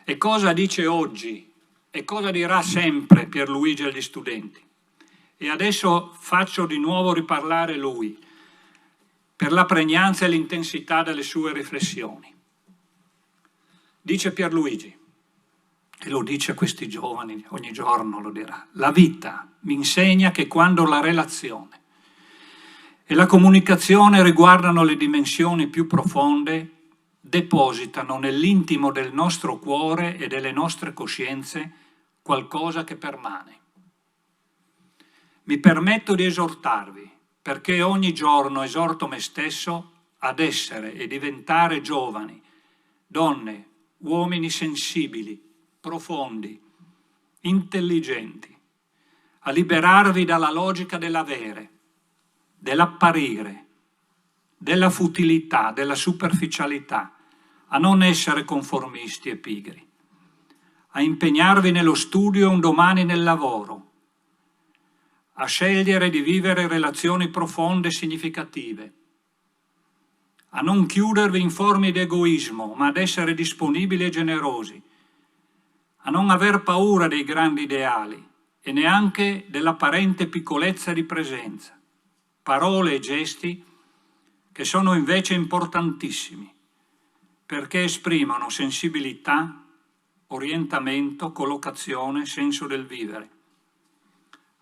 E cosa dice oggi e cosa dirà sempre Pierluigi agli studenti? E adesso faccio di nuovo riparlare lui, per la pregnanza e l'intensità delle sue riflessioni. Dice Pierluigi, e lo dice a questi giovani, ogni giorno lo dirà: la vita mi insegna che quando la relazione e la comunicazione riguardano le dimensioni più profonde, depositano nell'intimo del nostro cuore e delle nostre coscienze qualcosa che permane. Mi permetto di esortarvi, perché ogni giorno esorto me stesso ad essere e diventare giovani, donne, uomini sensibili, profondi, intelligenti, a liberarvi dalla logica dell'avere, dell'apparire, della futilità, della superficialità, a non essere conformisti e pigri, a impegnarvi nello studio e un domani nel lavoro, a scegliere di vivere relazioni profonde e significative, a non chiudervi in forme di egoismo, ma ad essere disponibili e generosi, a non aver paura dei grandi ideali e neanche dell'apparente piccolezza di presenza, parole e gesti che sono invece importantissimi, perché esprimono sensibilità, orientamento, collocazione, senso del vivere.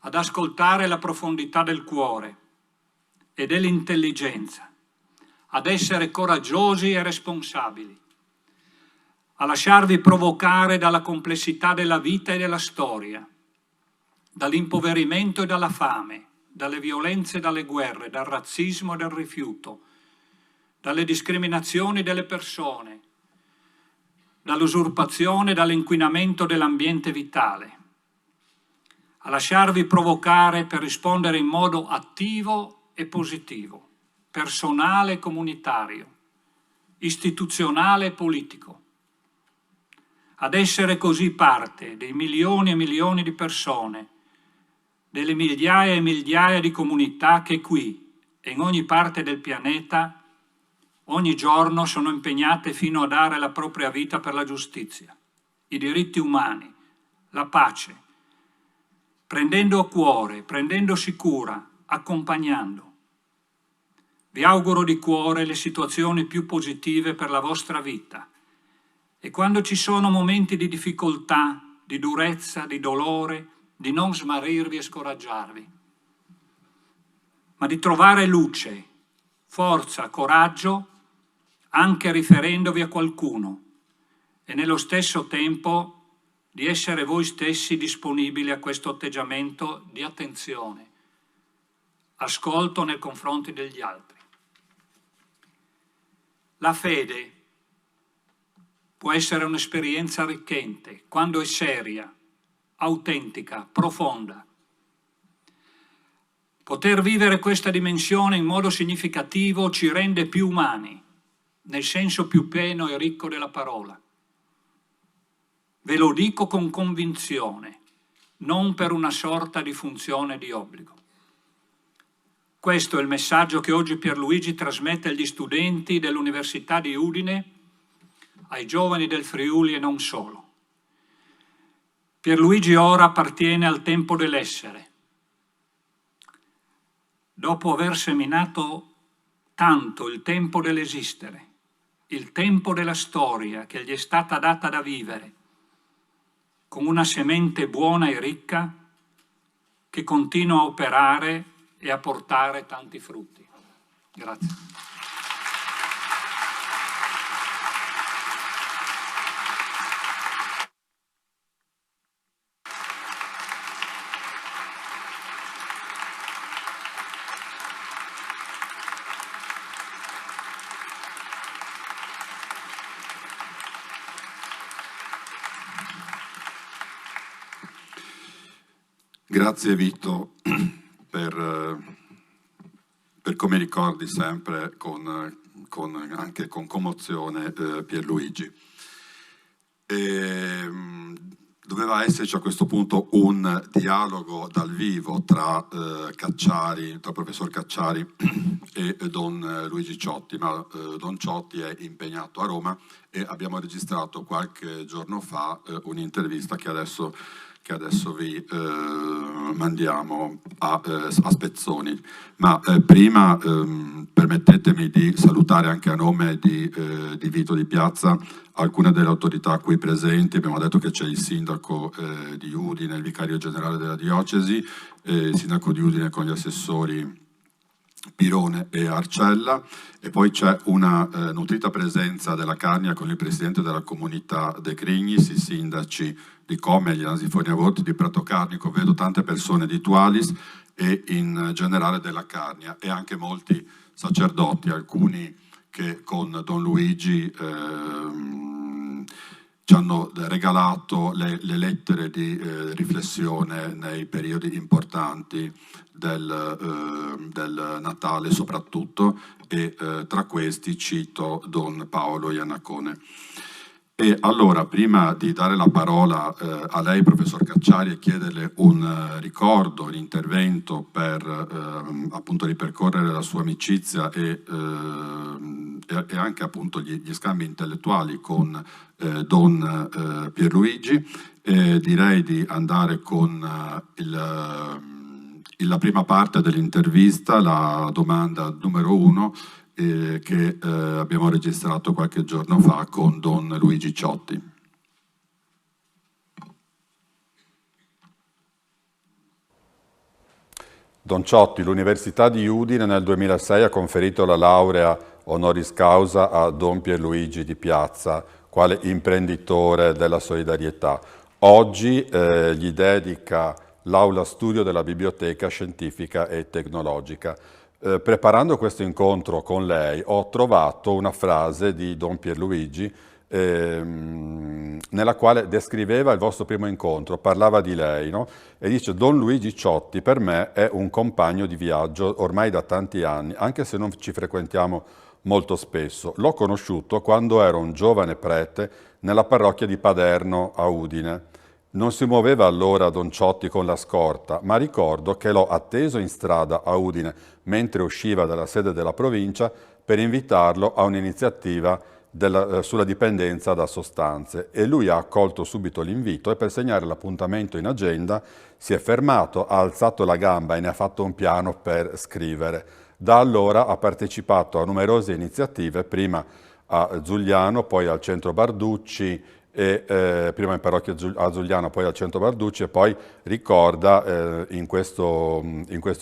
Ad ascoltare la profondità del cuore e dell'intelligenza, ad essere coraggiosi e responsabili, a lasciarvi provocare dalla complessità della vita e della storia, dall'impoverimento e dalla fame, dalle violenze e dalle guerre, dal razzismo e dal rifiuto, dalle discriminazioni delle persone, dall'usurpazione e dall'inquinamento dell'ambiente vitale, a lasciarvi provocare per rispondere in modo attivo e positivo, personale e comunitario, istituzionale e politico, ad essere così parte dei milioni e milioni di persone, delle migliaia e migliaia di comunità che qui e in ogni parte del pianeta ogni giorno sono impegnate fino a dare la propria vita per la giustizia, i diritti umani, la pace, prendendo a cuore, prendendosi cura, accompagnando. Vi auguro di cuore le situazioni più positive per la vostra vita e quando ci sono momenti di difficoltà, di durezza, di dolore, di non smarrirvi e scoraggiarvi, ma di trovare luce, forza, coraggio, anche riferendovi a qualcuno e nello stesso tempo di essere voi stessi disponibili a questo atteggiamento di attenzione, ascolto nei confronti degli altri. La fede può essere un'esperienza arricchente quando è seria, autentica, profonda. Poter vivere questa dimensione in modo significativo ci rende più umani, nel senso più pieno e ricco della parola. Ve lo dico con convinzione, non per una sorta di funzione di obbligo. Questo è il messaggio che oggi Pierluigi trasmette agli studenti dell'Università di Udine, ai giovani del Friuli e non solo. Pierluigi ora appartiene al tempo dell'essere. Dopo aver seminato tanto il tempo dell'esistere, il tempo della storia che gli è stata data da vivere, con una semente buona e ricca che continua a operare e a portare tanti frutti. Grazie. Grazie Vito per come ricordi sempre anche con commozione Pierluigi. Doveva esserci a questo punto un dialogo dal vivo tra professor Cacciari e Don Luigi Ciotti, ma Don Ciotti è impegnato a Roma e abbiamo registrato qualche giorno fa un'intervista che adesso vi mandiamo a spezzoni. Ma prima permettetemi di salutare anche a nome di Vito Di Piazza alcune delle autorità qui presenti. Abbiamo detto che c'è il sindaco di Udine, il vicario generale della diocesi, il sindaco di Udine con gli assessori Pirone e Arcella, e poi c'è una nutrita presenza della Carnia con il presidente della comunità De Crignis, i sindaci di Come, gli Ansifonia Voti, di Prato Carnico, vedo tante persone di Tualis e in generale della Carnia, e anche molti sacerdoti, alcuni che con Don Luigi ci hanno regalato le lettere di riflessione nei periodi importanti del Natale soprattutto, e tra questi cito Don Paolo Iannacone. E allora, prima di dare la parola a lei, professor Cacciari, e chiederle un ricordo, un intervento per appunto ripercorrere la sua amicizia e anche appunto gli scambi intellettuali con Don Pierluigi, direi di andare con la prima parte dell'intervista, la domanda numero 1, che abbiamo registrato qualche giorno fa con Don Luigi Ciotti. Don Ciotti, l'Università di Udine nel 2006 ha conferito la laurea honoris causa a Don Pierluigi Di Piazza, quale imprenditore della solidarietà. Oggi gli dedica l'aula studio della Biblioteca Scientifica e Tecnologica. Preparando questo incontro con lei ho trovato una frase di Don Pierluigi nella quale descriveva il vostro primo incontro, parlava di lei, no? E dice: Don Luigi Ciotti per me è un compagno di viaggio ormai da tanti anni, anche se non ci frequentiamo molto spesso. L'ho conosciuto quando ero un giovane prete nella parrocchia di Paderno a Udine. Non si muoveva allora Don Ciotti con la scorta, ma ricordo che l'ho atteso in strada a Udine mentre usciva dalla sede della provincia per invitarlo a un'iniziativa sulla dipendenza da sostanze, e lui ha accolto subito l'invito e per segnare l'appuntamento in agenda si è fermato, ha alzato la gamba e ne ha fatto un piano per scrivere. Da allora ha partecipato a numerose iniziative, prima a Zugliano, poi al Centro Barducci, prima in parrocchia a Zugliano, poi al Centro Barducci, e poi ricorda in questo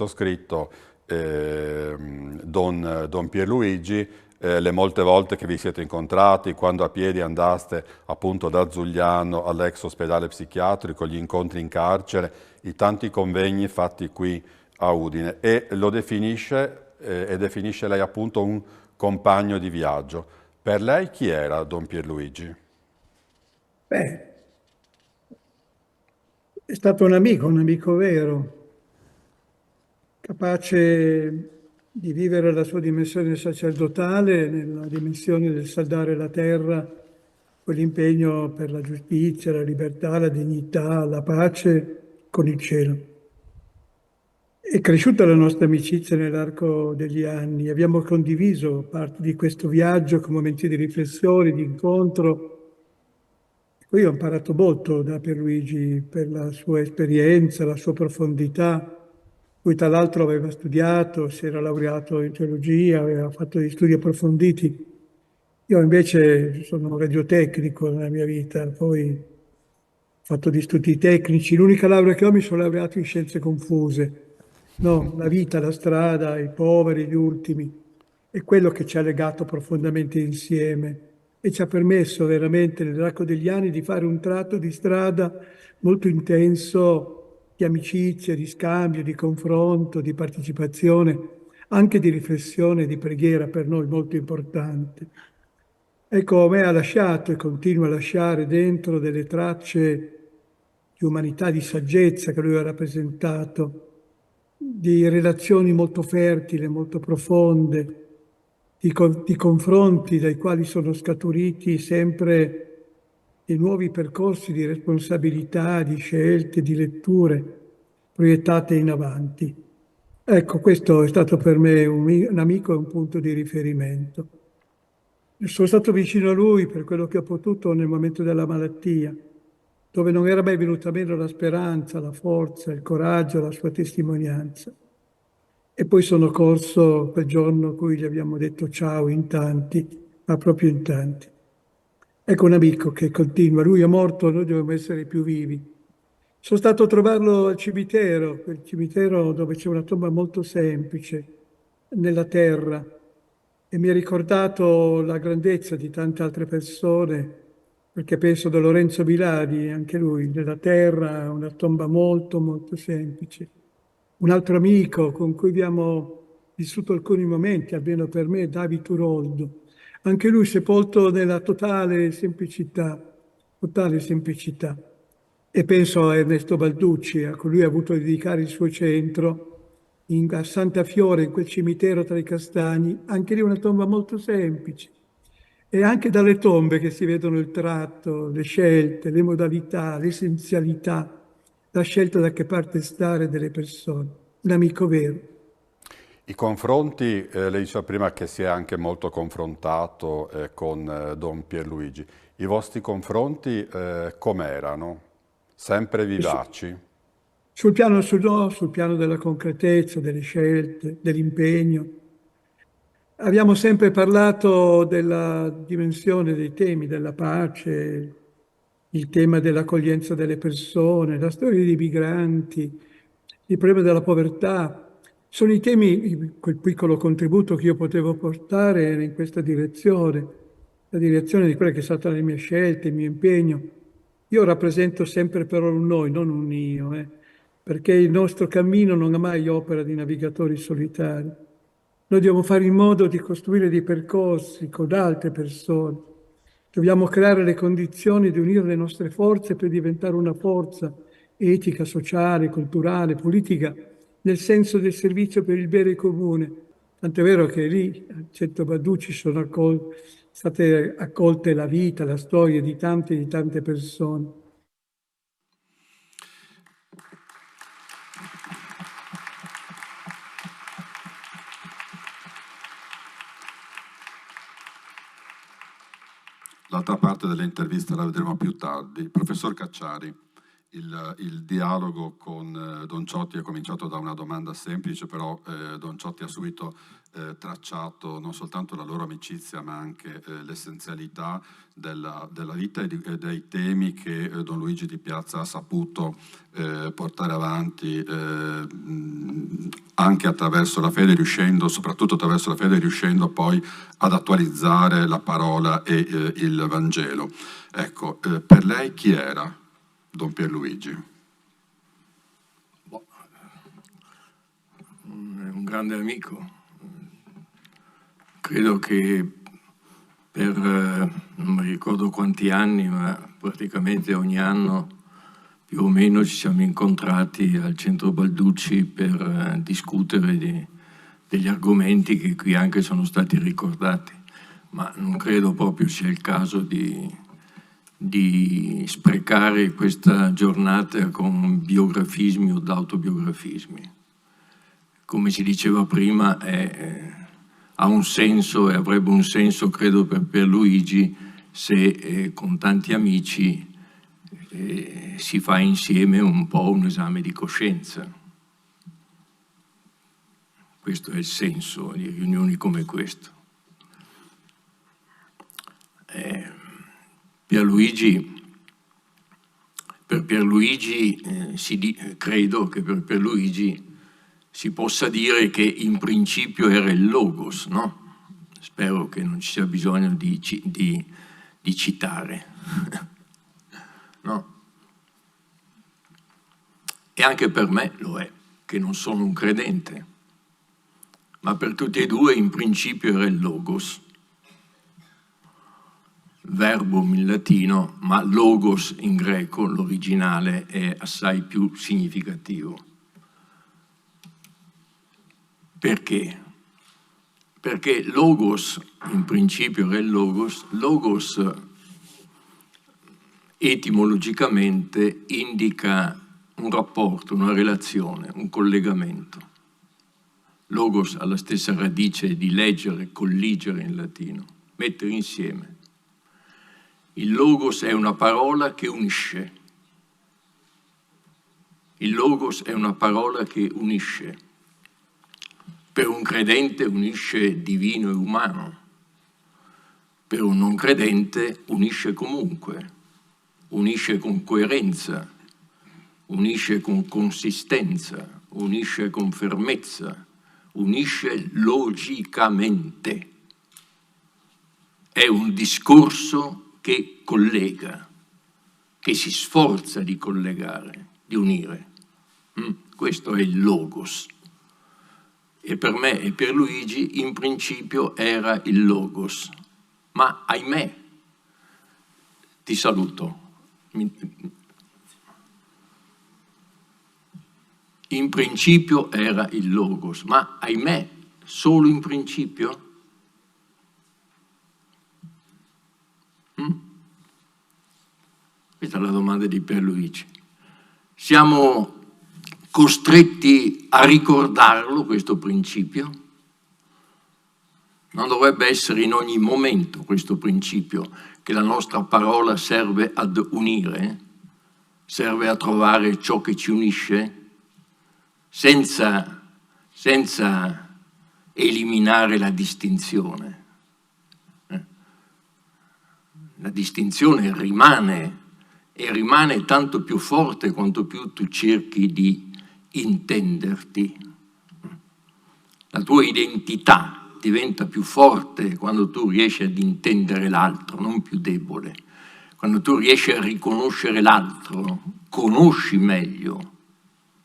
scritto Don Pierluigi le molte volte che vi siete incontrati, quando a piedi andaste appunto da Zugliano all'ex ospedale psichiatrico, gli incontri in carcere, i tanti convegni fatti qui a Udine, e lo definisce lei appunto un compagno di viaggio. Per lei chi era Don Pierluigi? Beh, è stato un amico vero, capace di vivere la sua dimensione sacerdotale nella dimensione del saldare la terra, quell'impegno per la giustizia, la libertà, la dignità, la pace con il cielo. È cresciuta la nostra amicizia nell'arco degli anni, abbiamo condiviso parte di questo viaggio con momenti di riflessione, di incontro. Io ho imparato molto da Pierluigi per la sua esperienza, la sua profondità. Lui tra l'altro aveva studiato, si era laureato in teologia, aveva fatto degli studi approfonditi. Io invece sono un radiotecnico nella mia vita, poi ho fatto degli studi tecnici. L'unica laurea che ho, mi sono laureato in scienze confuse. No, la vita, la strada, i poveri, gli ultimi. È quello che ci ha legato profondamente insieme e ci ha permesso veramente nell'arco degli anni di fare un tratto di strada molto intenso di amicizia, di scambio, di confronto, di partecipazione, anche di riflessione, di preghiera, per noi molto importante. Ecco, a me ha lasciato e continua a lasciare dentro delle tracce di umanità, di saggezza che lui ha rappresentato, di relazioni molto fertili, molto profonde, di confronti dai quali sono scaturiti sempre dei nuovi percorsi di responsabilità, di scelte, di letture proiettate in avanti. Ecco, questo è stato per me un amico e un punto di riferimento. Sono stato vicino a lui per quello che ho potuto nel momento della malattia, dove non era mai venuta meno la speranza, la forza, il coraggio, la sua testimonianza. E poi sono corso quel giorno in cui gli abbiamo detto ciao in tanti, ma proprio in tanti. Ecco un amico che continua, lui è morto, noi dobbiamo essere più vivi. Sono stato a trovarlo al cimitero, quel cimitero dove c'è una tomba molto semplice, nella terra, e mi ha ricordato la grandezza di tante altre persone, perché penso da Lorenzo Biladi, anche lui, nella terra, una tomba molto, molto semplice. Un altro amico con cui abbiamo vissuto alcuni momenti, almeno per me, David Turoldo, anche lui sepolto nella totale semplicità. E penso a Ernesto Balducci, a cui lui ha avuto dedicare il suo centro a Santa Fiore, in quel cimitero tra i castagni, anche lì una tomba molto semplice. E anche dalle tombe che si vedono il tratto, le scelte, le modalità, l'essenzialità, la scelta da che parte stare delle persone. Un amico vero. I confronti, lei diceva prima che si è anche molto confrontato con Don Pierluigi. I vostri confronti com'erano? Sempre vivaci? Sul piano della concretezza, delle scelte, dell'impegno. Abbiamo sempre parlato della dimensione dei temi, della pace, il tema dell'accoglienza delle persone, la storia dei migranti, il problema della povertà. Sono i temi, quel piccolo contributo che io potevo portare era in questa direzione, la direzione di quelle che sono state le mie scelte, il mio impegno. Io rappresento sempre però un noi, non un io, perché il nostro cammino non è mai opera di navigatori solitari. Noi dobbiamo fare in modo di costruire dei percorsi con altre persone. Dobbiamo creare le condizioni di unire le nostre forze per diventare una forza etica, sociale, culturale, politica, nel senso del servizio per il bene comune. Tant'è vero che lì, a Centro Balducci, sono state accolte la vita, la storia di tante e di tante persone. L'altra parte dell'intervista la vedremo più tardi. Professor Cacciari, il dialogo con Don Ciotti è cominciato da una domanda semplice, però Don Ciotti ha subito tracciato non soltanto la loro amicizia, ma anche l'essenzialità della vita e dei temi che Don Luigi Di Piazza ha saputo portare avanti anche attraverso la fede, soprattutto attraverso la fede, riuscendo poi ad attualizzare la parola e il Vangelo. Ecco, per lei chi era Don Pierluigi? Un grande amico. Credo che per non mi ricordo quanti anni, ma praticamente ogni anno più o meno ci siamo incontrati al Centro Balducci per discutere degli argomenti che qui anche sono stati ricordati, ma non credo proprio sia il caso di sprecare questa giornata con biografismi o d'autobiografismi. Come si diceva prima, ha un senso e avrebbe un senso, credo, per Pierluigi se con tanti amici si fa insieme un po' un esame di coscienza. Questo è il senso di riunioni come questo. Credo che per Pierluigi si possa dire che in principio era il Logos, no? Spero che non ci sia bisogno di citare. No? E anche per me lo è, che non sono un credente, ma per tutti e due in principio era il Logos, verbum in latino, ma Logos in greco, l'originale, è assai più significativo. Perché? Perché Logos, in principio era il Logos etimologicamente indica un rapporto, una relazione, un collegamento. Logos ha la stessa radice di leggere, colligere in latino, mettere insieme. Il Logos è una parola che unisce. Il Logos è una parola che unisce. Per un credente unisce divino e umano. Per un non credente unisce comunque. Unisce con coerenza, unisce con consistenza, unisce con fermezza, unisce logicamente. È un discorso che collega, che si sforza di collegare, di unire. Questo è il Logos. E per me e per Luigi in principio era il Logos. Ma ahimè, ti saluto. In principio era il Logos, ma ahimè, solo in principio? Questa è la domanda di Pierluigi. Siamo costretti a ricordarlo, questo principio? Non dovrebbe essere in ogni momento questo principio, che la nostra parola serve ad unire, serve a trovare ciò che ci unisce, senza eliminare la distinzione. La distinzione rimane, e rimane tanto più forte quanto più tu cerchi di intenderti. La tua identità diventa più forte quando tu riesci ad intendere l'altro, non più debole. Quando tu riesci a riconoscere l'altro, conosci meglio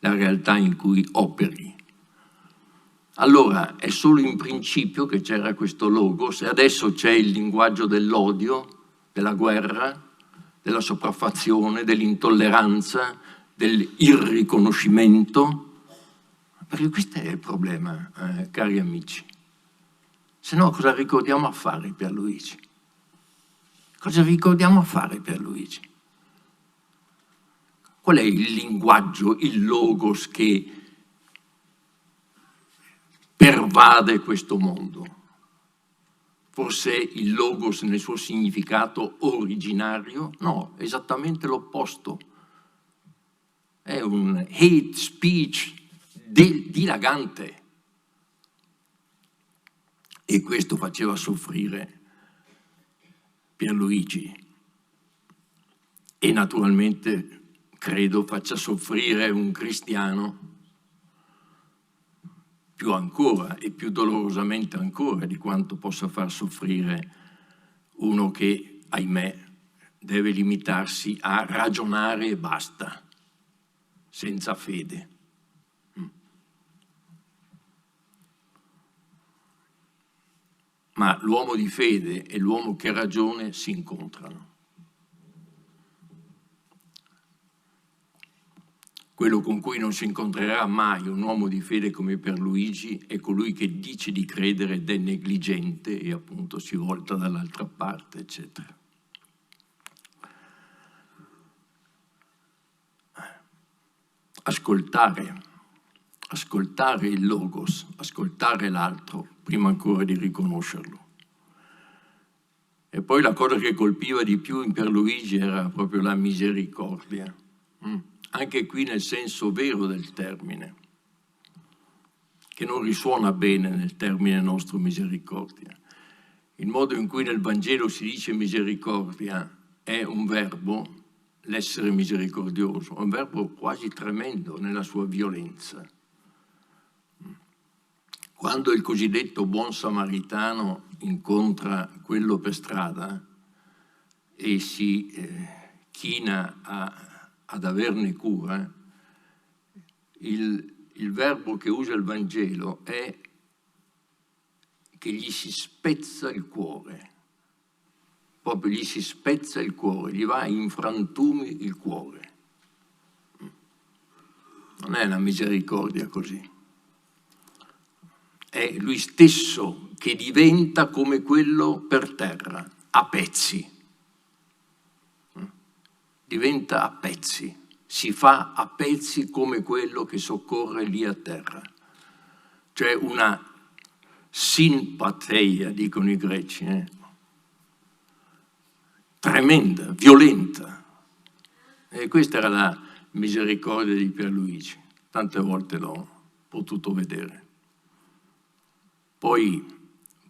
la realtà in cui operi. Allora è solo in principio che c'era questo logos e adesso c'è il linguaggio dell'odio, della guerra, della sopraffazione, dell'intolleranza, dell'irriconoscimento. Perché questo è il problema, cari amici. Se no cosa ricordiamo a fare Pierluigi? Cosa ricordiamo a fare Pierluigi? Qual è il linguaggio, il logos che pervade questo mondo? Forse il logos nel suo significato originario? No, esattamente l'opposto. È un hate speech dilagante. E questo faceva soffrire Pierluigi. E naturalmente credo faccia soffrire un cristiano più ancora e più dolorosamente ancora di quanto possa far soffrire uno che, ahimè, deve limitarsi a ragionare e basta, senza fede. Ma l'uomo di fede e l'uomo che ragiona si incontrano. Quello con cui non si incontrerà mai un uomo di fede come Pierluigi è colui che dice di credere ed è negligente e appunto si volta dall'altra parte, eccetera. Ascoltare il logos, ascoltare l'altro, prima ancora di riconoscerlo. E poi la cosa che colpiva di più in Pierluigi era proprio la misericordia. Anche qui nel senso vero del termine, che non risuona bene nel termine nostro misericordia. Il modo in cui nel Vangelo si dice misericordia è un verbo, l'essere misericordioso, è un verbo quasi tremendo nella sua violenza. Quando il cosiddetto buon samaritano incontra quello per strada e si china ad averne cura, il verbo che usa il Vangelo è che gli si spezza il cuore, proprio gli si spezza il cuore, gli va in frantumi il cuore. Non è una misericordia così. È lui stesso che diventa come quello per terra, a pezzi. Diventa a pezzi, si fa a pezzi come quello che soccorre lì a terra. Cioè una simpatia, dicono i greci, tremenda, violenta. E questa era la misericordia di Pierluigi, tante volte l'ho potuto vedere. Poi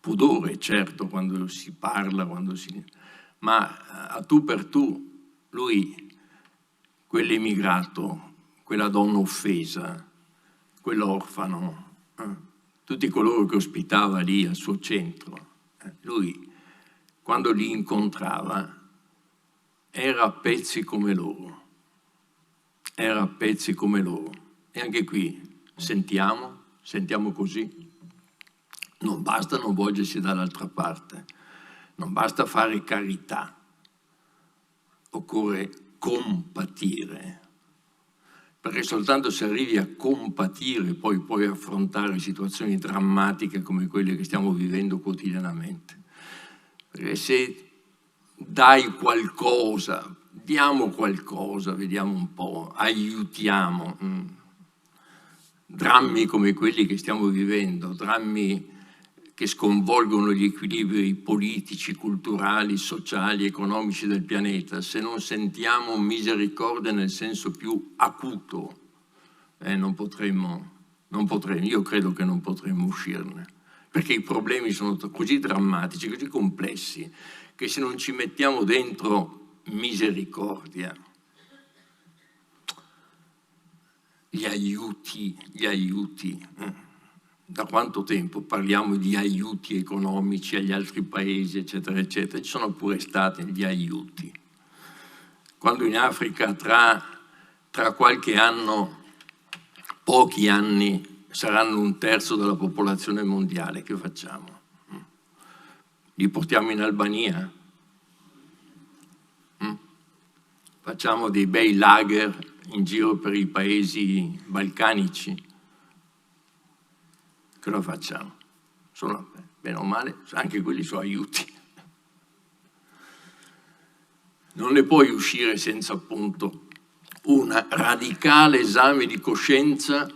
pudore, certo, quando si parla, ma a tu per tu, lui, quell'immigrato, quella donna offesa, quell'orfano, tutti coloro che ospitava lì al suo centro, lui, quando li incontrava, era a pezzi come loro. Era a pezzi come loro. E anche qui sentiamo così. Non basta non volgersi dall'altra parte, non basta fare carità. Occorre compatire, perché soltanto se arrivi a compatire poi puoi affrontare situazioni drammatiche come quelle che stiamo vivendo quotidianamente. Perché se dai qualcosa, diamo qualcosa, vediamo un po', aiutiamo. Drammi come quelli che stiamo vivendo, drammi che sconvolgono gli equilibri politici, culturali, sociali, economici del pianeta, se non sentiamo misericordia nel senso più acuto, non potremmo, io credo che non potremmo uscirne. perché i problemi sono così drammatici, così complessi, che se non ci mettiamo dentro misericordia, gli aiuti, da quanto tempo parliamo di aiuti economici agli altri paesi, eccetera, eccetera, ci sono pure stati gli aiuti. Quando in Africa tra qualche anno, pochi anni, saranno 1/3 della popolazione mondiale, che facciamo? Li portiamo in Albania? Facciamo dei bei lager in giro per i paesi balcanici? Che lo facciamo? Sono, bene o male, anche quelli sono aiuti. Non ne puoi uscire senza appunto un radicale esame di coscienza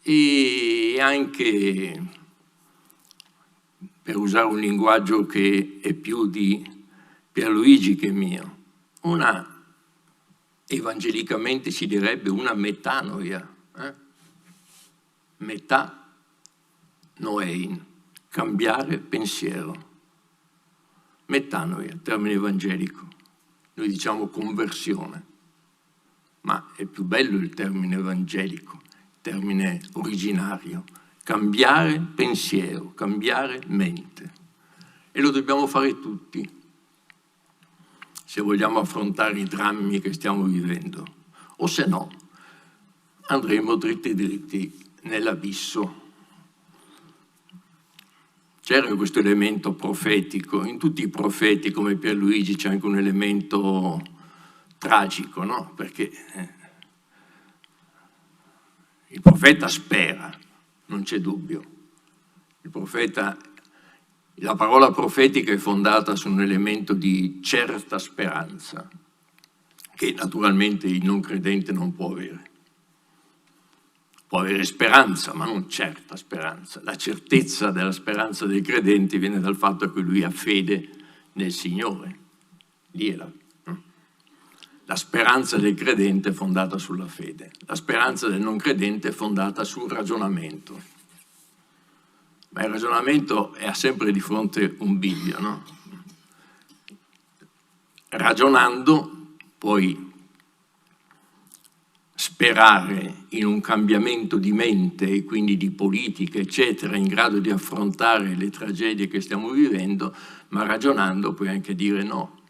e anche, per usare un linguaggio che è più di Pierluigi che mio, evangelicamente si direbbe una metanoia, metà noein, cambiare pensiero. Metanoia, termine evangelico. Noi diciamo conversione, ma è più bello il termine evangelico, il termine originario. Cambiare pensiero, cambiare mente. E lo dobbiamo fare tutti, se vogliamo affrontare i drammi che stiamo vivendo. O se no, andremo dritti nell'abisso. C'era questo elemento profetico, in tutti i profeti come Pierluigi c'è anche un elemento tragico, no? Perché il profeta spera, non c'è dubbio. Il profeta, la parola profetica è fondata su un elemento di certa speranza, che naturalmente il non credente non può avere. Può avere speranza, ma non certa speranza. La certezza della speranza dei credenti viene dal fatto che lui ha fede nel Signore. Lì è la speranza del credente è fondata sulla fede. La speranza del non credente è fondata sul ragionamento. Ma il ragionamento ha sempre di fronte un bivio, no? Ragionando puoi sperare in un cambiamento di mente e quindi di politica, eccetera, in grado di affrontare le tragedie che stiamo vivendo, ma ragionando puoi anche dire no,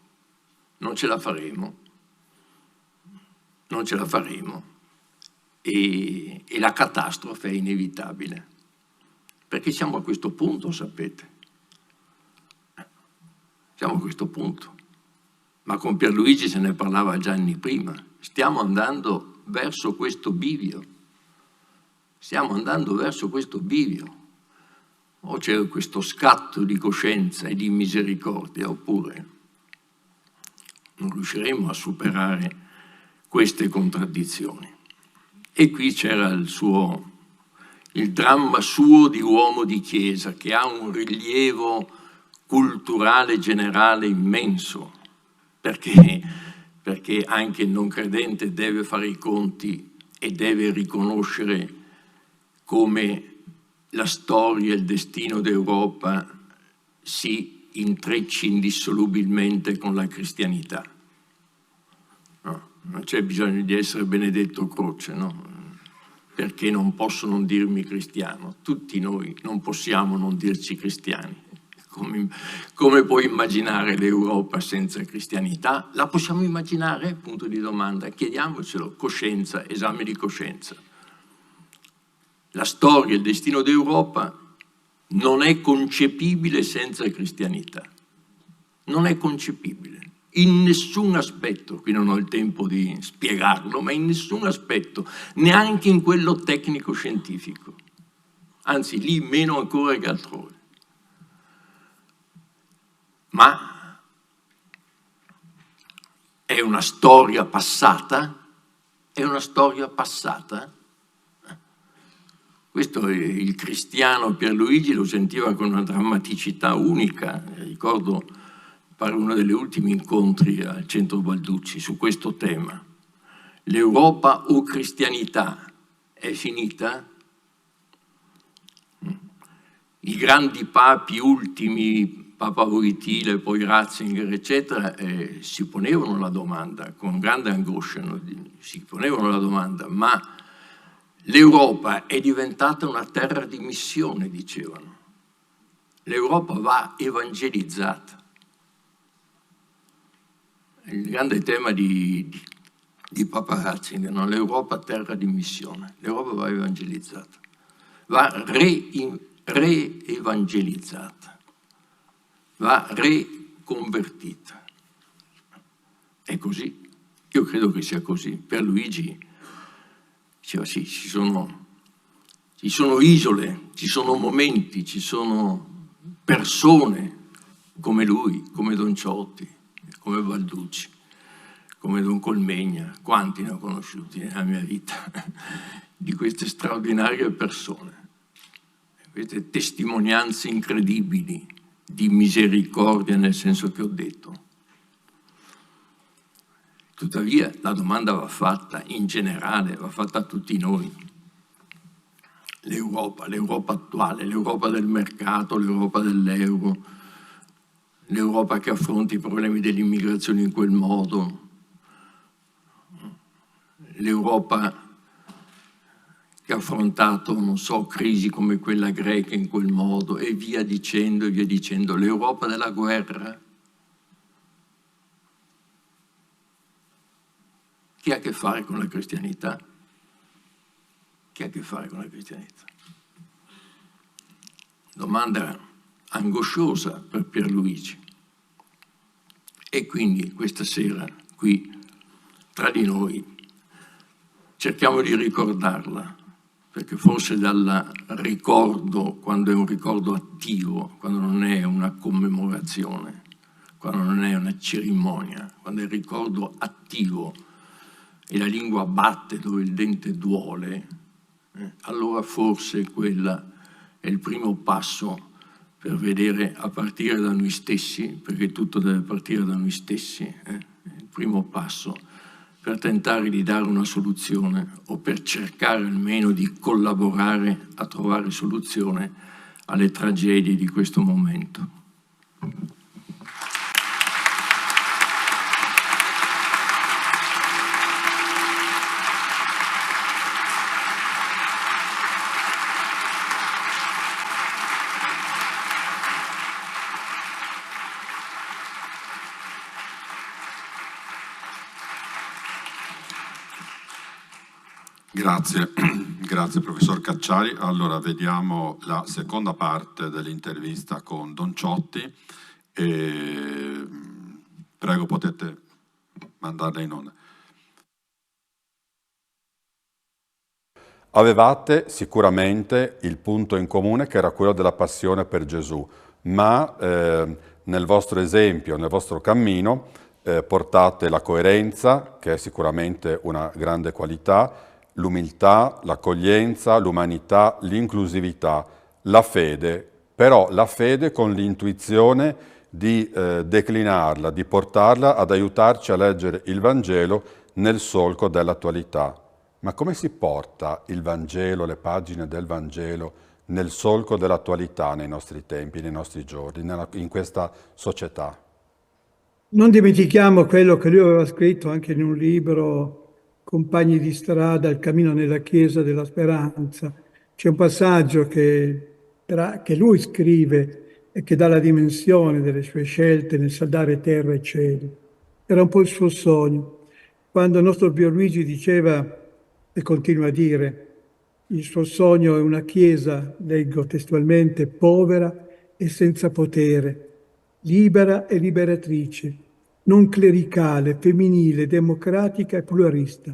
non ce la faremo, e la catastrofe è inevitabile. Perché siamo a questo punto, sapete? Siamo a questo punto. Ma con Pierluigi se ne parlava già anni prima. Stiamo andando verso questo bivio. O c'è questo scatto di coscienza e di misericordia, oppure non riusciremo a superare queste contraddizioni. E qui c'era il dramma suo di uomo di chiesa, che ha un rilievo culturale generale immenso, perché anche il non credente deve fare i conti e deve riconoscere come la storia e il destino d'Europa si intrecci indissolubilmente con la cristianità. No, non c'è bisogno di essere Benedetto Croce, no? Perché non posso non dirmi cristiano. Tutti noi non possiamo non dirci cristiani. Come puoi immaginare l'Europa senza cristianità? La possiamo immaginare? Punto di domanda. Chiediamocelo. Coscienza, esame di coscienza. La storia e il destino d'Europa non è concepibile senza cristianità. Non è concepibile. In nessun aspetto, qui non ho il tempo di spiegarlo, ma in nessun aspetto, neanche in quello tecnico-scientifico. Anzi, lì meno ancora che altrove. Ma è una storia passata? È una storia passata? Questo il cristiano Pierluigi lo sentiva con una drammaticità unica. Ricordo, pare uno degli ultimi incontri al Centro Balducci su questo tema. L'Europa o cristianità è finita? i grandi papi ultimi, Papa Wojtyla, poi Ratzinger, eccetera, si ponevano la domanda, con grande angoscia, si ponevano la domanda, ma l'Europa è diventata una terra di missione, dicevano. L'Europa va evangelizzata. Il grande tema di Papa Ratzinger, no? L'Europa terra di missione. L'Europa va evangelizzata, va re-evangelizzata, va riconvertita. È così. Io credo che sia così. Per Luigi diceva sì, ci sono isole, ci sono momenti, ci sono persone come lui, come Don Ciotti, come Balducci, come Don Colmegna. Quanti ne ho conosciuti nella mia vita di queste straordinarie persone, queste testimonianze incredibili di misericordia nel senso che ho detto. Tuttavia la domanda va fatta in generale, va fatta a tutti noi. L'Europa attuale, l'Europa del mercato, l'Europa dell'euro, l'Europa che affronta i problemi dell'immigrazione in quel modo, l'Europa che ha affrontato, non so, crisi come quella greca in quel modo, e via dicendo, l'Europa della guerra. Chi ha a che fare con la cristianità? Chi ha a che fare con la cristianità? Domanda angosciosa per Pierluigi. E quindi questa sera, qui, tra di noi, cerchiamo di ricordarla, perché forse dal ricordo, quando è un ricordo attivo, quando non è una commemorazione, quando non è una cerimonia, quando è il ricordo attivo e la lingua batte dove il dente duole, allora forse quella è il primo passo per vedere a partire da noi stessi, perché tutto deve partire da noi stessi, il primo passo per tentare di dare una soluzione o per cercare almeno di collaborare a trovare soluzione alle tragedie di questo momento. Grazie professor Cacciari. Allora vediamo la seconda parte dell'intervista con Don Ciotti. Prego, potete mandarla in onda. Avevate sicuramente il punto in comune che era quello della passione per Gesù, ma nel vostro esempio, nel vostro cammino, portate la coerenza, che è sicuramente una grande qualità, l'umiltà, l'accoglienza, l'umanità, l'inclusività, la fede, però la fede con l'intuizione di declinarla, di portarla ad aiutarci a leggere il Vangelo nel solco dell'attualità. Ma come si porta il Vangelo, le pagine del Vangelo, nel solco dell'attualità nei nostri tempi, nei nostri giorni, in questa società? Non dimentichiamo quello che lui aveva scritto anche in un libro, Compagni di strada, il cammino nella Chiesa della Speranza. C'è un passaggio che lui scrive e che dà la dimensione delle sue scelte nel saldare terra e cieli. Era un po' il suo sogno. Quando il nostro Pierluigi diceva, e continua a dire, il suo sogno è una Chiesa, leggo testualmente, povera e senza potere, libera e liberatrice, non clericale, femminile, democratica e pluralista.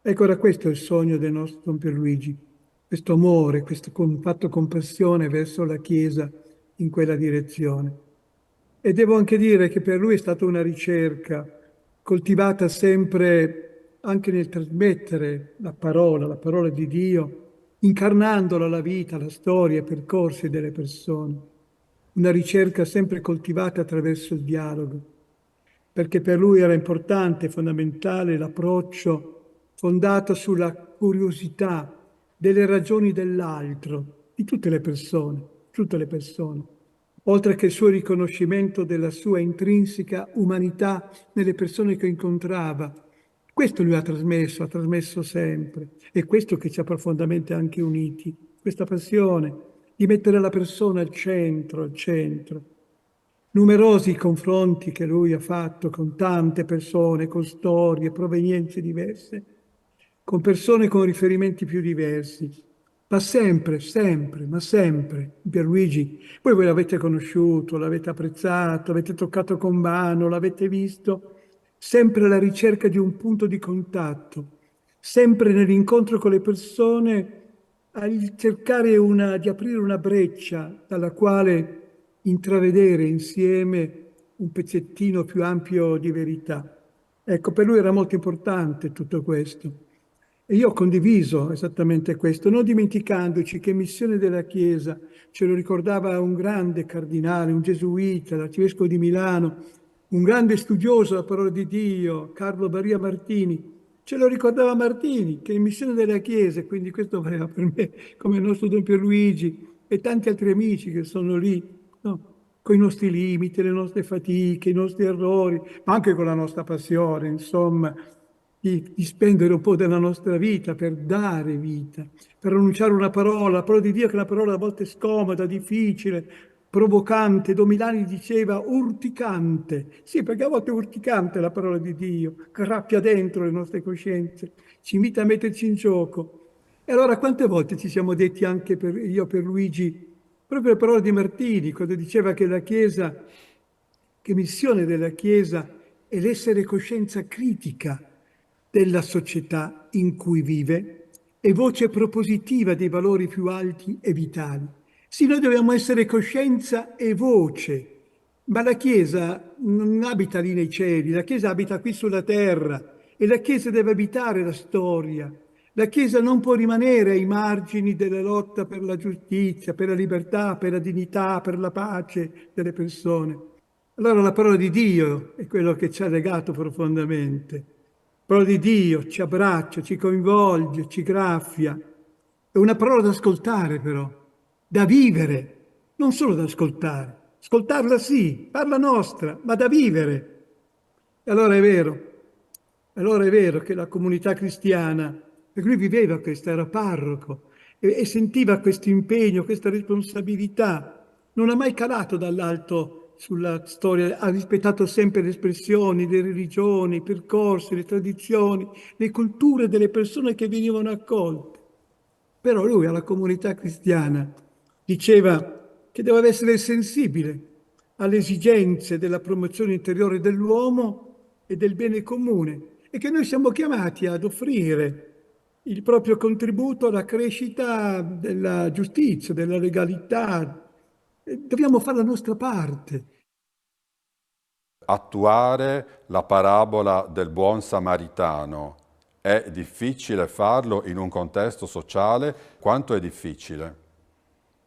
Ecco, era questo il sogno del nostro Don Pierluigi, questo amore, questo fatto compassione verso la Chiesa in quella direzione. E devo anche dire che per lui è stata una ricerca coltivata sempre anche nel trasmettere la parola di Dio, incarnandola alla vita, alla storia, ai percorsi delle persone. Una ricerca sempre coltivata attraverso il dialogo, perché per lui era importante, fondamentale l'approccio fondato sulla curiosità delle ragioni dell'altro, di tutte le persone, tutte le persone, oltre che il suo riconoscimento della sua intrinseca umanità nelle persone che incontrava. Questo lui ha trasmesso sempre, è questo che ci ha profondamente anche uniti, questa passione di mettere la persona al centro, al centro. Numerosi i confronti che lui ha fatto con tante persone, con storie, provenienze diverse, con persone con riferimenti più diversi, ma sempre, sempre, ma sempre, Pierluigi, voi l'avete conosciuto, l'avete apprezzato, l'avete toccato con mano, l'avete visto, sempre alla ricerca di un punto di contatto, sempre nell'incontro con le persone, a cercare di aprire una breccia dalla quale intravedere insieme un pezzettino più ampio di verità. Ecco, per lui era molto importante tutto questo. E io ho condiviso esattamente questo, non dimenticandoci che missione della Chiesa, ce lo ricordava un grande cardinale, un gesuita, l'arcivescovo di Milano, un grande studioso della parola di Dio, Carlo Maria Martini, ce lo ricordava Martini, che è missione della Chiesa, quindi questo valeva per me, come il nostro Don Pierluigi e tanti altri amici che sono lì, no? Con i nostri limiti, le nostre fatiche, i nostri errori, ma anche con la nostra passione, insomma, di spendere un po' della nostra vita per dare vita, per annunciare una parola, la parola di Dio che è una parola a volte scomoda, difficile, provocante. Domilani diceva urticante. Sì, perché a volte è urticante la parola di Dio, graffia dentro le nostre coscienze, ci invita a metterci in gioco. E allora quante volte ci siamo detti anche io per Luigi, proprio le parole di Martini, quando diceva che la Chiesa, che missione della Chiesa è l'essere coscienza critica della società in cui vive e voce propositiva dei valori più alti e vitali. Sì, noi dobbiamo essere coscienza e voce, ma la Chiesa non abita lì nei cieli, la Chiesa abita qui sulla terra e la Chiesa deve abitare la storia. La Chiesa non può rimanere ai margini della lotta per la giustizia, per la libertà, per la dignità, per la pace delle persone. Allora la parola di Dio è quello che ci ha legato profondamente. La parola di Dio ci abbraccia, ci coinvolge, ci graffia. È una parola da ascoltare però, da vivere, non solo da ascoltare. Ascoltarla sì, parla nostra, ma da vivere. E allora è vero che la comunità cristiana, perché lui viveva questo, era parroco e sentiva questo impegno, questa responsabilità, non ha mai calato dall'alto sulla storia, ha rispettato sempre le espressioni, le religioni, i percorsi, le tradizioni, le culture delle persone che venivano accolte. Però lui alla comunità cristiana diceva che doveva essere sensibile alle esigenze della promozione interiore dell'uomo e del bene comune e che noi siamo chiamati ad offrire il proprio contributo alla crescita della giustizia, della legalità. Dobbiamo fare la nostra parte. Attuare la parabola del buon samaritano è difficile farlo in un contesto sociale? Quanto è difficile?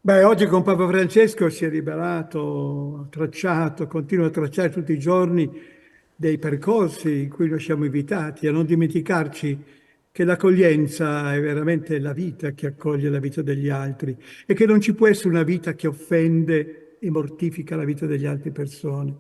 Beh, oggi con Papa Francesco si è liberato, ha tracciato, continua a tracciare tutti i giorni dei percorsi in cui noi siamo invitati a non dimenticarci che l'accoglienza è veramente la vita che accoglie la vita degli altri e che non ci può essere una vita che offende e mortifica la vita delle altre persone.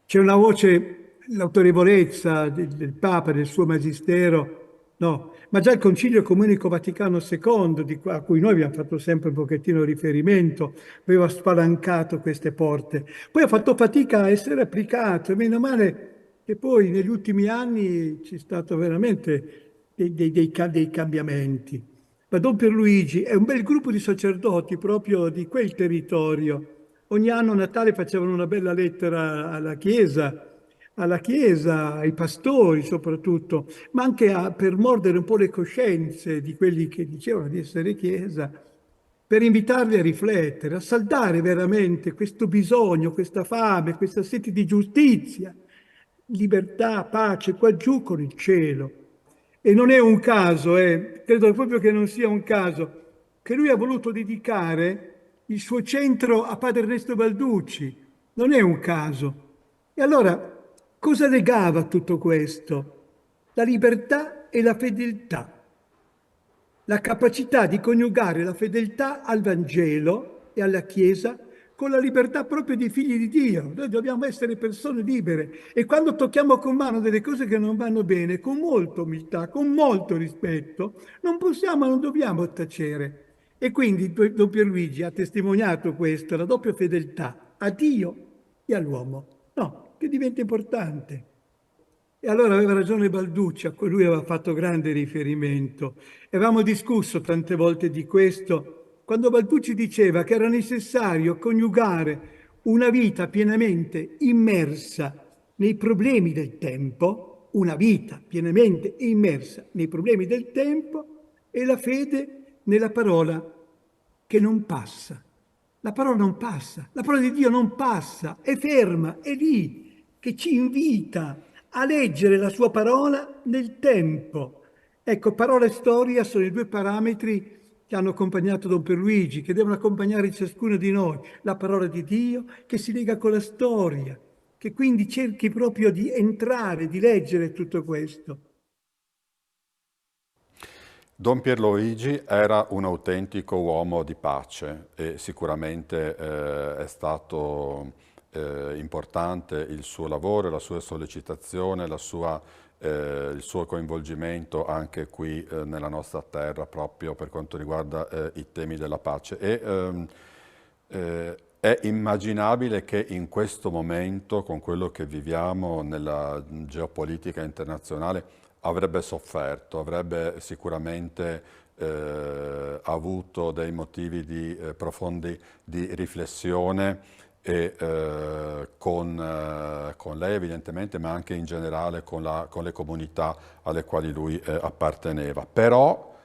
C'è una voce, l'autorevolezza del Papa, del suo magistero, no, ma già il Concilio Ecumenico Vaticano II, a cui noi abbiamo fatto sempre un pochettino riferimento, aveva spalancato queste porte. Poi ha fatto fatica a essere applicato, e meno male che poi negli ultimi anni c'è stato veramente dei cambiamenti. Ma Don Pierluigi è un bel gruppo di sacerdoti proprio di quel territorio. Ogni anno a Natale facevano una bella lettera alla Chiesa, ai pastori soprattutto, ma anche per mordere un po' le coscienze di quelli che dicevano di essere Chiesa, per invitarli a riflettere, a saldare veramente questo bisogno, questa fame, questa sete di giustizia, libertà, pace, qua giù con il cielo. E non è un caso, credo proprio che non sia un caso, che lui ha voluto dedicare il suo centro a Padre Ernesto Balducci. Non è un caso. E allora, cosa legava tutto questo? La libertà e la fedeltà. La capacità di coniugare la fedeltà al Vangelo e alla Chiesa con la libertà proprio di figli di Dio. Noi dobbiamo essere persone libere e quando tocchiamo con mano delle cose che non vanno bene, con molta umiltà, con molto rispetto, non dobbiamo tacere. E quindi Don Pierluigi ha testimoniato questo, la doppia fedeltà a Dio e all'uomo. No, che diventa importante. E allora aveva ragione Balducci, a cui lui aveva fatto grande riferimento. E avevamo discusso tante volte di questo, quando Balducci diceva che era necessario coniugare una vita pienamente immersa nei problemi del tempo, una vita pienamente immersa nei problemi del tempo e la fede nella parola che non passa. La parola non passa, la parola di Dio non passa, è ferma, è lì, che ci invita a leggere la sua parola nel tempo. Ecco, parola e storia sono i due parametri che hanno accompagnato Don Pierluigi, che devono accompagnare ciascuno di noi. La parola di Dio che si lega con la storia, che quindi cerchi proprio di entrare, di leggere tutto questo. Don Pierluigi era un autentico uomo di pace e sicuramente è stato importante il suo lavoro, la sua sollecitazione, il suo coinvolgimento anche qui nella nostra terra proprio per quanto riguarda i temi della pace. È immaginabile che in questo momento, con quello che viviamo nella geopolitica internazionale, avrebbe sofferto, avrebbe sicuramente avuto dei motivi profondi di riflessione e con lei evidentemente, ma anche in generale con le comunità alle quali lui apparteneva. Però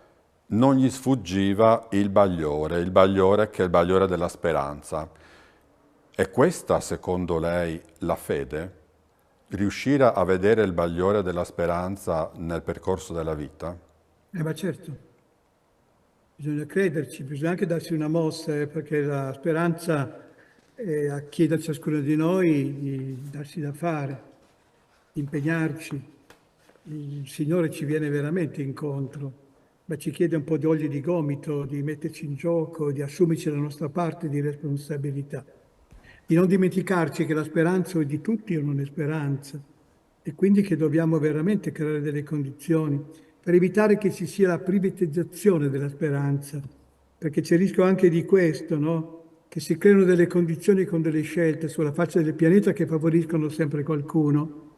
non gli sfuggiva il bagliore che è il bagliore della speranza. È questa, secondo lei, la fede? Riuscire a vedere il bagliore della speranza nel percorso della vita? Ma certo, bisogna crederci, bisogna anche darsi una mossa, perché la speranza chiede a ciascuno di noi di darsi da fare, di impegnarci. Il Signore ci viene veramente incontro, ma ci chiede un po' di olio di gomito, di metterci in gioco, di assumerci la nostra parte di responsabilità. Di non dimenticarci che la speranza è di tutti o non è speranza e quindi che dobbiamo veramente creare delle condizioni per evitare che ci sia la privatizzazione della speranza, perché c'è il rischio anche di questo, no? Che si creano delle condizioni con delle scelte sulla faccia del pianeta che favoriscono sempre qualcuno,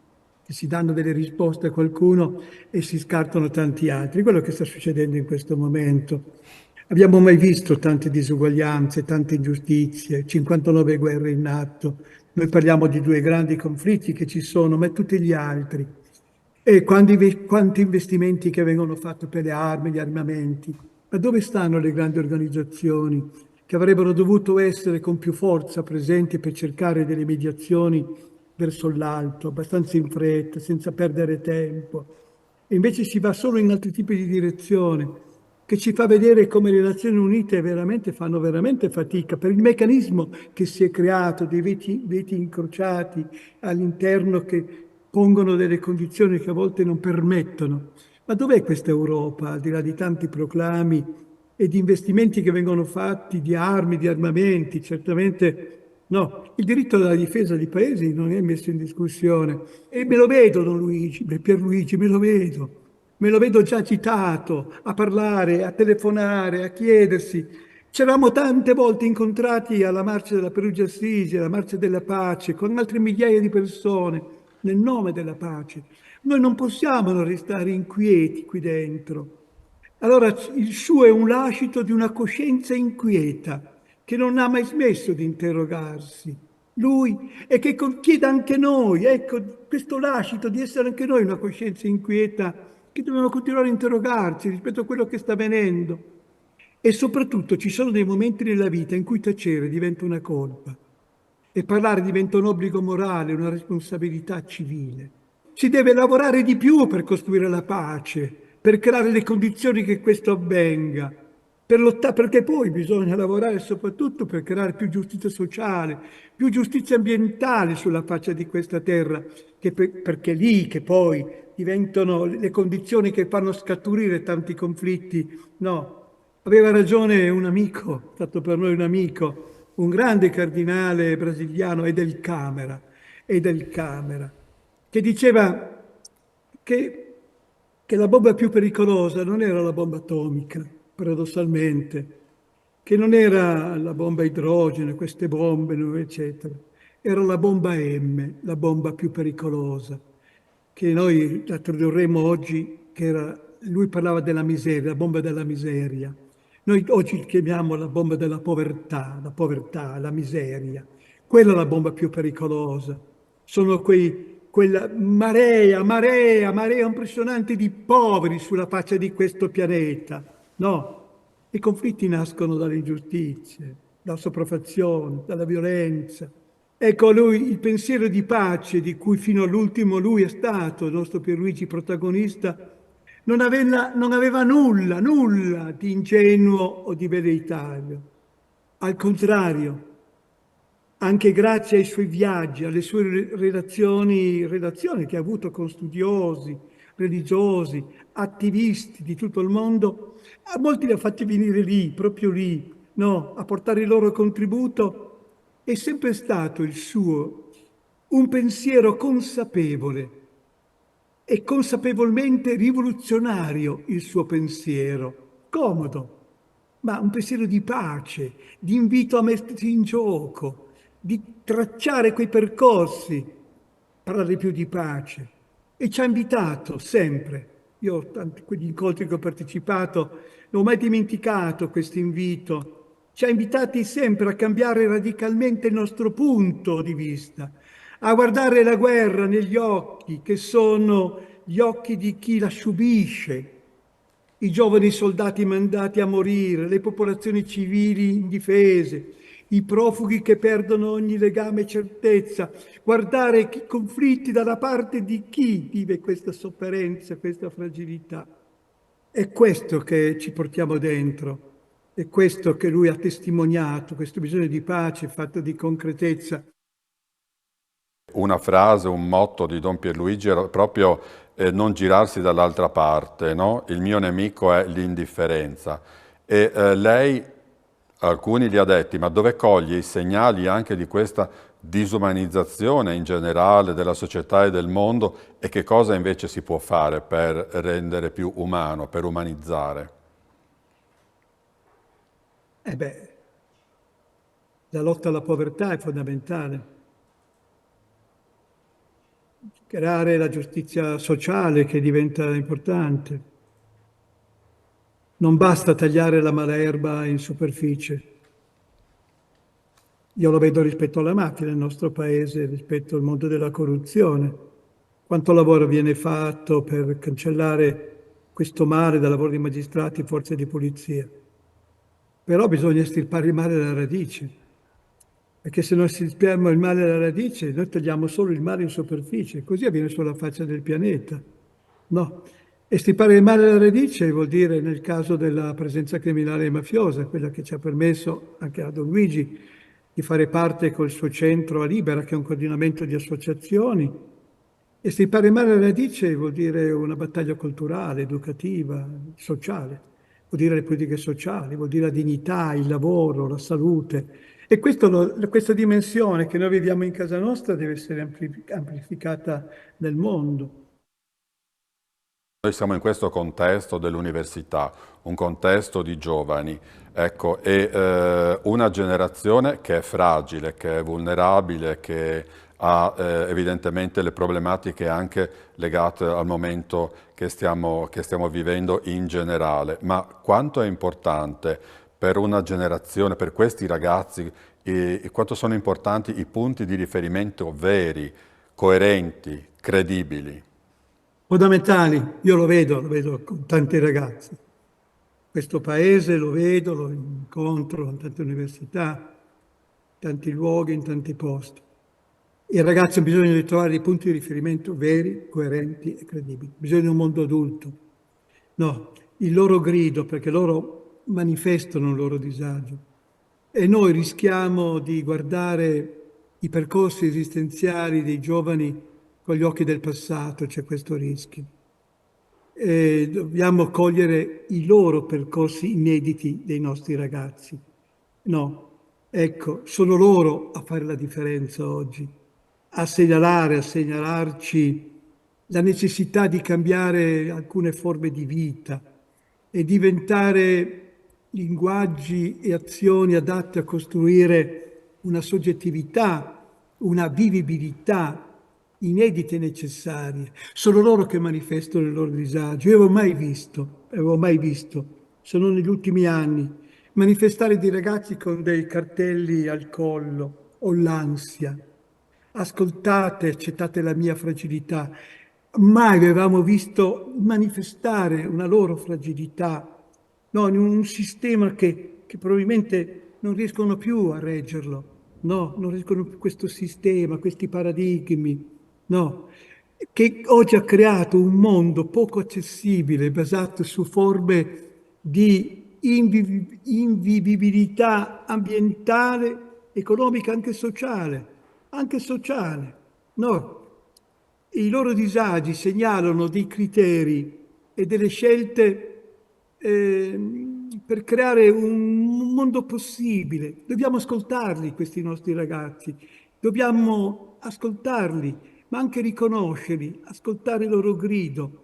che si danno delle risposte a qualcuno e si scartano tanti altri. Quello che sta succedendo in questo momento. Abbiamo mai visto tante disuguaglianze, tante ingiustizie, 59 guerre in atto. Noi parliamo di 2 grandi conflitti che ci sono, ma tutti gli altri. E quanti investimenti che vengono fatti per le armi, gli armamenti. Ma dove stanno le grandi organizzazioni che avrebbero dovuto essere con più forza presenti per cercare delle mediazioni verso l'alto, abbastanza in fretta, senza perdere tempo? E invece si va solo in altri tipi di direzione, che ci fa vedere come le Nazioni Unite fanno veramente fatica per il meccanismo che si è creato, dei veti incrociati all'interno che pongono delle condizioni che a volte non permettono. Ma dov'è questa Europa, al di là di tanti proclami e di investimenti che vengono fatti, di armi, di armamenti? Certamente no, il diritto alla difesa dei paesi non è messo in discussione. E me lo vedo Pierluigi, me lo vedo già citato, a parlare, a telefonare, a chiedersi. Ci eravamo tante volte incontrati alla Marcia della Perugia Assisi, alla Marcia della Pace, con altre migliaia di persone, nel nome della pace. Noi non possiamo non restare inquieti qui dentro. Allora il suo è un lascito di una coscienza inquieta, che non ha mai smesso di interrogarsi. Lui, e che chiede anche noi, ecco, questo lascito di essere anche noi una coscienza inquieta, che dobbiamo continuare a interrogarci rispetto a quello che sta avvenendo. E soprattutto ci sono dei momenti nella vita in cui tacere diventa una colpa e parlare diventa un obbligo morale, una responsabilità civile. Si deve lavorare di più per costruire la pace, per creare le condizioni che questo avvenga, per lottare, perché poi bisogna lavorare soprattutto per creare più giustizia sociale, più giustizia ambientale sulla faccia di questa terra, perché è lì che poi diventano le condizioni che fanno scaturire tanti conflitti, no? Aveva ragione un amico, stato per noi un amico, un grande cardinale brasiliano, Edelkamera, che diceva che la bomba più pericolosa non era la bomba atomica, paradossalmente, che non era la bomba a idrogeno, queste bombe, eccetera. Era la bomba M, la bomba più pericolosa, che noi la tradurremo oggi, lui parlava della miseria, la bomba della miseria. Noi oggi chiamiamo la bomba della povertà, la miseria. Quella è la bomba più pericolosa. Sono quella marea impressionante di poveri sulla faccia di questo pianeta. No, i conflitti nascono dalle ingiustizie, dalla sopraffazione, dalla violenza. Ecco, lui, il pensiero di pace di cui fino all'ultimo lui è stato, il nostro Pierluigi protagonista, non aveva nulla di ingenuo o di velleitario. Al contrario, anche grazie ai suoi viaggi, alle sue relazioni che ha avuto con studiosi, religiosi, attivisti di tutto il mondo, a molti li ha fatti venire lì, proprio lì, no, a portare il loro contributo. È sempre stato il suo un pensiero consapevole e consapevolmente rivoluzionario il suo pensiero, comodo, ma un pensiero di pace, di invito a mettersi in gioco, di tracciare quei percorsi, parlare più di pace. E ci ha invitato sempre. Io, tanti quegli incontri che ho partecipato, non ho mai dimenticato questo invito. Ci ha invitati sempre a cambiare radicalmente il nostro punto di vista, a guardare la guerra negli occhi, che sono gli occhi di chi la subisce, i giovani soldati mandati a morire, le popolazioni civili indifese, i profughi che perdono ogni legame e certezza, guardare i conflitti dalla parte di chi vive questa sofferenza, questa fragilità. È questo che ci portiamo dentro, è questo che lui ha testimoniato, questo bisogno di pace fatto di concretezza. Una frase, un motto di Don Pierluigi era proprio non girarsi dall'altra parte, no? Il mio nemico è l'indifferenza. E lei, alcuni li ha detti, ma dove coglie i segnali anche di questa disumanizzazione in generale della società e del mondo e che cosa invece si può fare per rendere più umano, per umanizzare? La lotta alla povertà è fondamentale. Creare la giustizia sociale che diventa importante. Non basta tagliare la malerba in superficie. Io lo vedo rispetto alla mafia nel nostro paese, rispetto al mondo della corruzione. Quanto lavoro viene fatto per cancellare questo male dal lavoro di magistrati e forze di polizia. Però bisogna estirpare il male dalla radice, perché se non estirpiamo il male dalla radice, noi tagliamo solo il male in superficie, così avviene sulla faccia del pianeta. No, estirpare il male dalla radice vuol dire, nel caso della presenza criminale e mafiosa, quella che ci ha permesso anche a Don Luigi di fare parte col suo centro a Libera, che è un coordinamento di associazioni. Estirpare il male alla radice vuol dire una battaglia culturale, educativa, sociale. Vuol dire le politiche sociali, vuol dire la dignità, il lavoro, la salute. E questa dimensione che noi viviamo in casa nostra deve essere amplificata nel mondo. Noi siamo in questo contesto dell'università, un contesto di giovani, ecco, e una generazione che è fragile, che è vulnerabile, che ha evidentemente le problematiche anche legate al momento che stiamo vivendo in generale. Ma quanto è importante per una generazione, per questi ragazzi, quanto sono importanti i punti di riferimento veri, coerenti, credibili? Fondamentali, io lo vedo con tanti ragazzi. Questo paese lo vedo, lo incontro in tante università, in tanti luoghi, in tanti posti. I ragazzi hanno bisogno di trovare dei punti di riferimento veri, coerenti e credibili. Bisogno di un mondo adulto. No, il loro grido, perché loro manifestano il loro disagio. E noi rischiamo di guardare i percorsi esistenziali dei giovani con gli occhi del passato, c'è questo rischio. dobbiamo cogliere i loro percorsi inediti dei nostri ragazzi. No, ecco, sono loro a fare la differenza oggi, a segnalarci la necessità di cambiare alcune forme di vita e diventare linguaggi e azioni adatte a costruire una soggettività, una vivibilità inedite e necessarie. Sono loro che manifestano il loro disagio. Io avevo mai visto, sono negli ultimi anni, manifestare dei ragazzi con dei cartelli al collo o l'ansia. Ascoltate, accettate la mia fragilità. Mai avevamo visto manifestare una loro fragilità, no, in un sistema che probabilmente non riescono più a reggerlo, no, non riescono più questo sistema, questi paradigmi, no, che oggi ha creato un mondo poco accessibile, basato su forme di invivibilità ambientale, economica, anche sociale, no. I loro disagi segnalano dei criteri e delle scelte per creare un mondo possibile. Dobbiamo ascoltarli, questi nostri ragazzi, dobbiamo ascoltarli, ma anche riconoscerli, ascoltare il loro grido.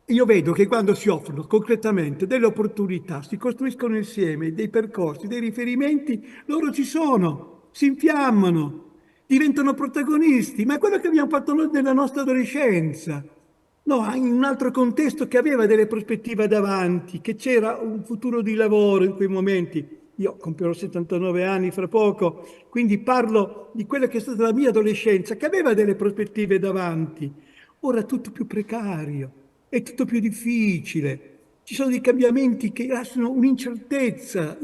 Io vedo che quando si offrono concretamente delle opportunità, si costruiscono insieme dei percorsi, dei riferimenti, loro ci sono, si infiammano, diventano protagonisti, ma è quello che abbiamo fatto noi nella nostra adolescenza. No, in un altro contesto che aveva delle prospettive davanti, che c'era un futuro di lavoro in quei momenti. Io compierò 79 anni fra poco, quindi parlo di quella che è stata la mia adolescenza, che aveva delle prospettive davanti. Ora è tutto più precario, è tutto più difficile. Ci sono dei cambiamenti che lasciano un'incertezza.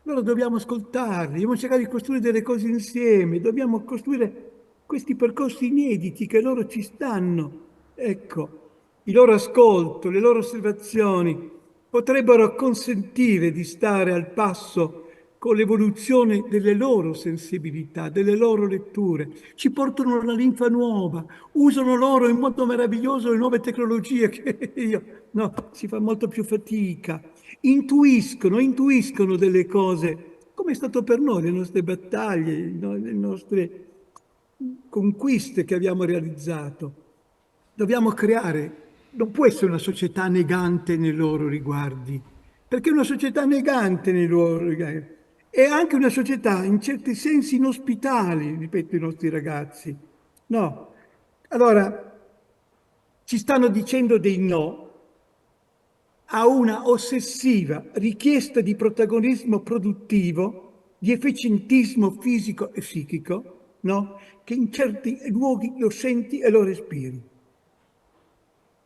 Allora dobbiamo ascoltarli, dobbiamo cercare di costruire delle cose insieme, dobbiamo costruire questi percorsi inediti che loro ci stanno. Ecco, il loro ascolto, le loro osservazioni potrebbero consentire di stare al passo con l'evoluzione delle loro sensibilità, delle loro letture. Ci portano una linfa nuova, usano loro in modo meraviglioso le nuove tecnologie che si fa molto più fatica. Intuiscono delle cose, come è stato per noi, le nostre battaglie, le nostre conquiste che abbiamo realizzato. Dobbiamo creare, non può essere una società negante nei loro riguardi, perché una società negante nei loro riguardi è anche una società in certi sensi inospitali, ripeto, i nostri ragazzi. No. Allora, ci stanno dicendo dei no a una ossessiva richiesta di protagonismo produttivo, di efficientismo fisico e psichico, no? Che in certi luoghi lo senti e lo respiri.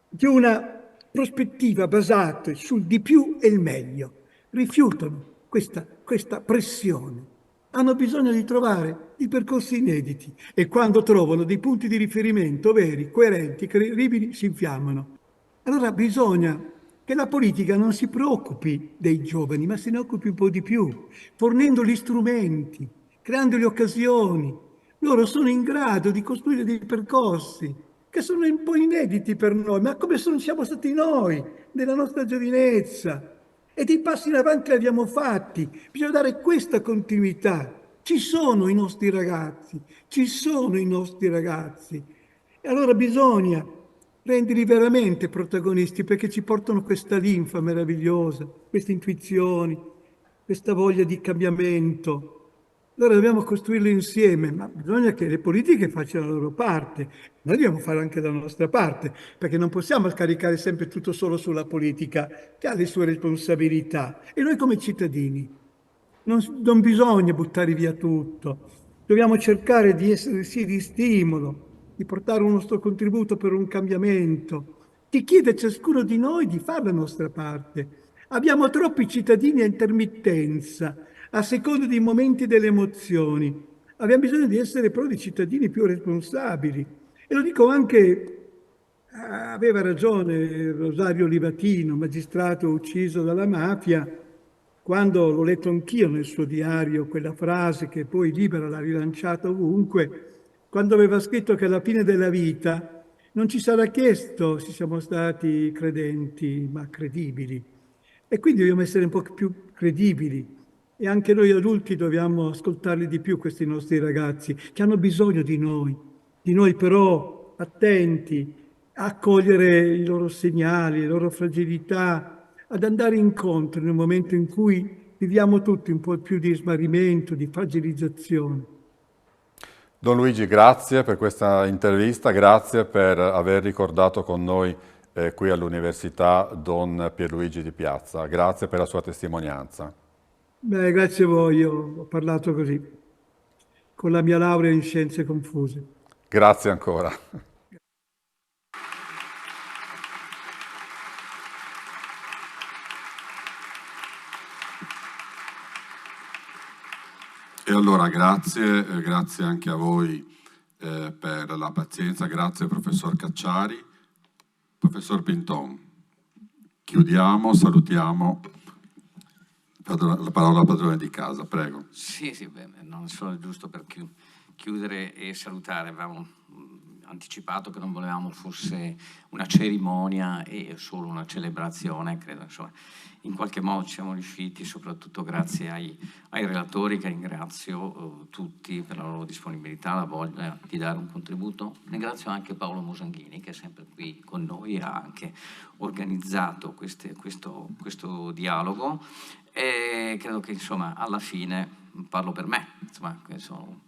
Di una prospettiva basata sul di più e il meglio. Rifiutano questa pressione. Hanno bisogno di trovare i percorsi inediti e quando trovano dei punti di riferimento veri, coerenti, credibili, si infiammano. Allora bisogna che la politica non si preoccupi dei giovani, ma se ne occupi un po' di più, fornendo gli strumenti, creando le occasioni. Loro sono in grado di costruire dei percorsi che sono un po' inediti per noi, ma come siamo stati noi nella nostra giovinezza. E dei passi in avanti li abbiamo fatti. Bisogna dare questa continuità. Ci sono i nostri ragazzi. E allora bisogna renderli veramente protagonisti, perché ci portano questa linfa meravigliosa, queste intuizioni, questa voglia di cambiamento. Allora dobbiamo costruirlo insieme, ma bisogna che le politiche facciano la loro parte. Noi dobbiamo fare anche la nostra parte, perché non possiamo scaricare sempre tutto solo sulla politica, che ha le sue responsabilità. E noi come cittadini non bisogna buttare via tutto. Dobbiamo cercare di essere sì di stimolo, di portare un nostro contributo per un cambiamento, che chiede a ciascuno di noi di fare la nostra parte. Abbiamo troppi cittadini a intermittenza, a seconda dei momenti e delle emozioni. Abbiamo bisogno di essere però dei cittadini più responsabili. E lo dico anche, aveva ragione Rosario Livatino, magistrato ucciso dalla mafia, quando l'ho letto anch'io nel suo diario, quella frase che poi Libera l'ha rilanciata ovunque, quando aveva scritto che alla fine della vita Non ci sarà chiesto se siamo stati credenti, ma credibili. E quindi dobbiamo essere un po' più credibili. E anche noi adulti dobbiamo ascoltarli di più, questi nostri ragazzi, che hanno bisogno di noi però attenti a cogliere i loro segnali, le loro fragilità, ad andare incontro nel momento in cui viviamo tutti un po' più di smarrimento, di fragilizzazione. Don Luigi, grazie per questa intervista, grazie per aver ricordato con noi qui all'Università Don Pierluigi di Piazza. Grazie per la sua testimonianza. Beh, grazie a voi, io ho parlato così, con la mia laurea in scienze confuse. Grazie ancora. E allora grazie anche a voi per la pazienza, grazie professor Cacciari. Professor Pinton, chiudiamo, salutiamo. La parola al padrone di casa, prego. Sì, beh, non solo giusto per chiudere e salutare, avevamo anticipato che non volevamo fosse una cerimonia e solo una celebrazione, credo, insomma, in qualche modo ci siamo riusciti, soprattutto grazie ai relatori, che ringrazio tutti per la loro disponibilità, la voglia di dare un contributo. Ringrazio anche Paolo Mosanghini, che è sempre qui con noi, ha anche organizzato questo dialogo, e credo che, insomma, alla fine, parlo per me, insomma, che sono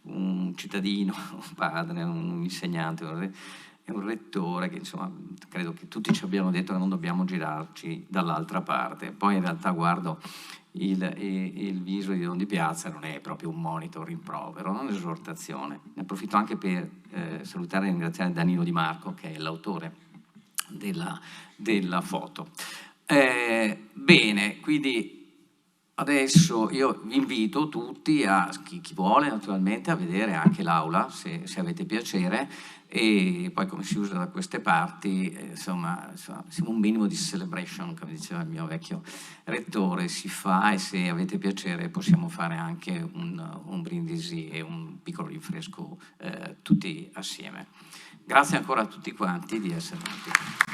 un cittadino, un padre, un insegnante e un rettore, che, insomma, credo che tutti ci abbiamo detto che non dobbiamo girarci dall'altra parte. Poi in realtà guardo il viso di Don Di Piazza, non è proprio un monito, un rimprovero, non un'esortazione. Ne approfitto anche per salutare e ringraziare Danilo Di Marco, che è l'autore della foto. Bene, quindi adesso io vi invito tutti, chi vuole naturalmente, a vedere anche l'aula, se avete piacere, e poi, come si usa da queste parti, insomma siamo un minimo di celebration, come diceva il mio vecchio rettore, si fa, e se avete piacere possiamo fare anche un brindisi e un piccolo rinfresco tutti assieme. Grazie ancora a tutti quanti di essere venuti.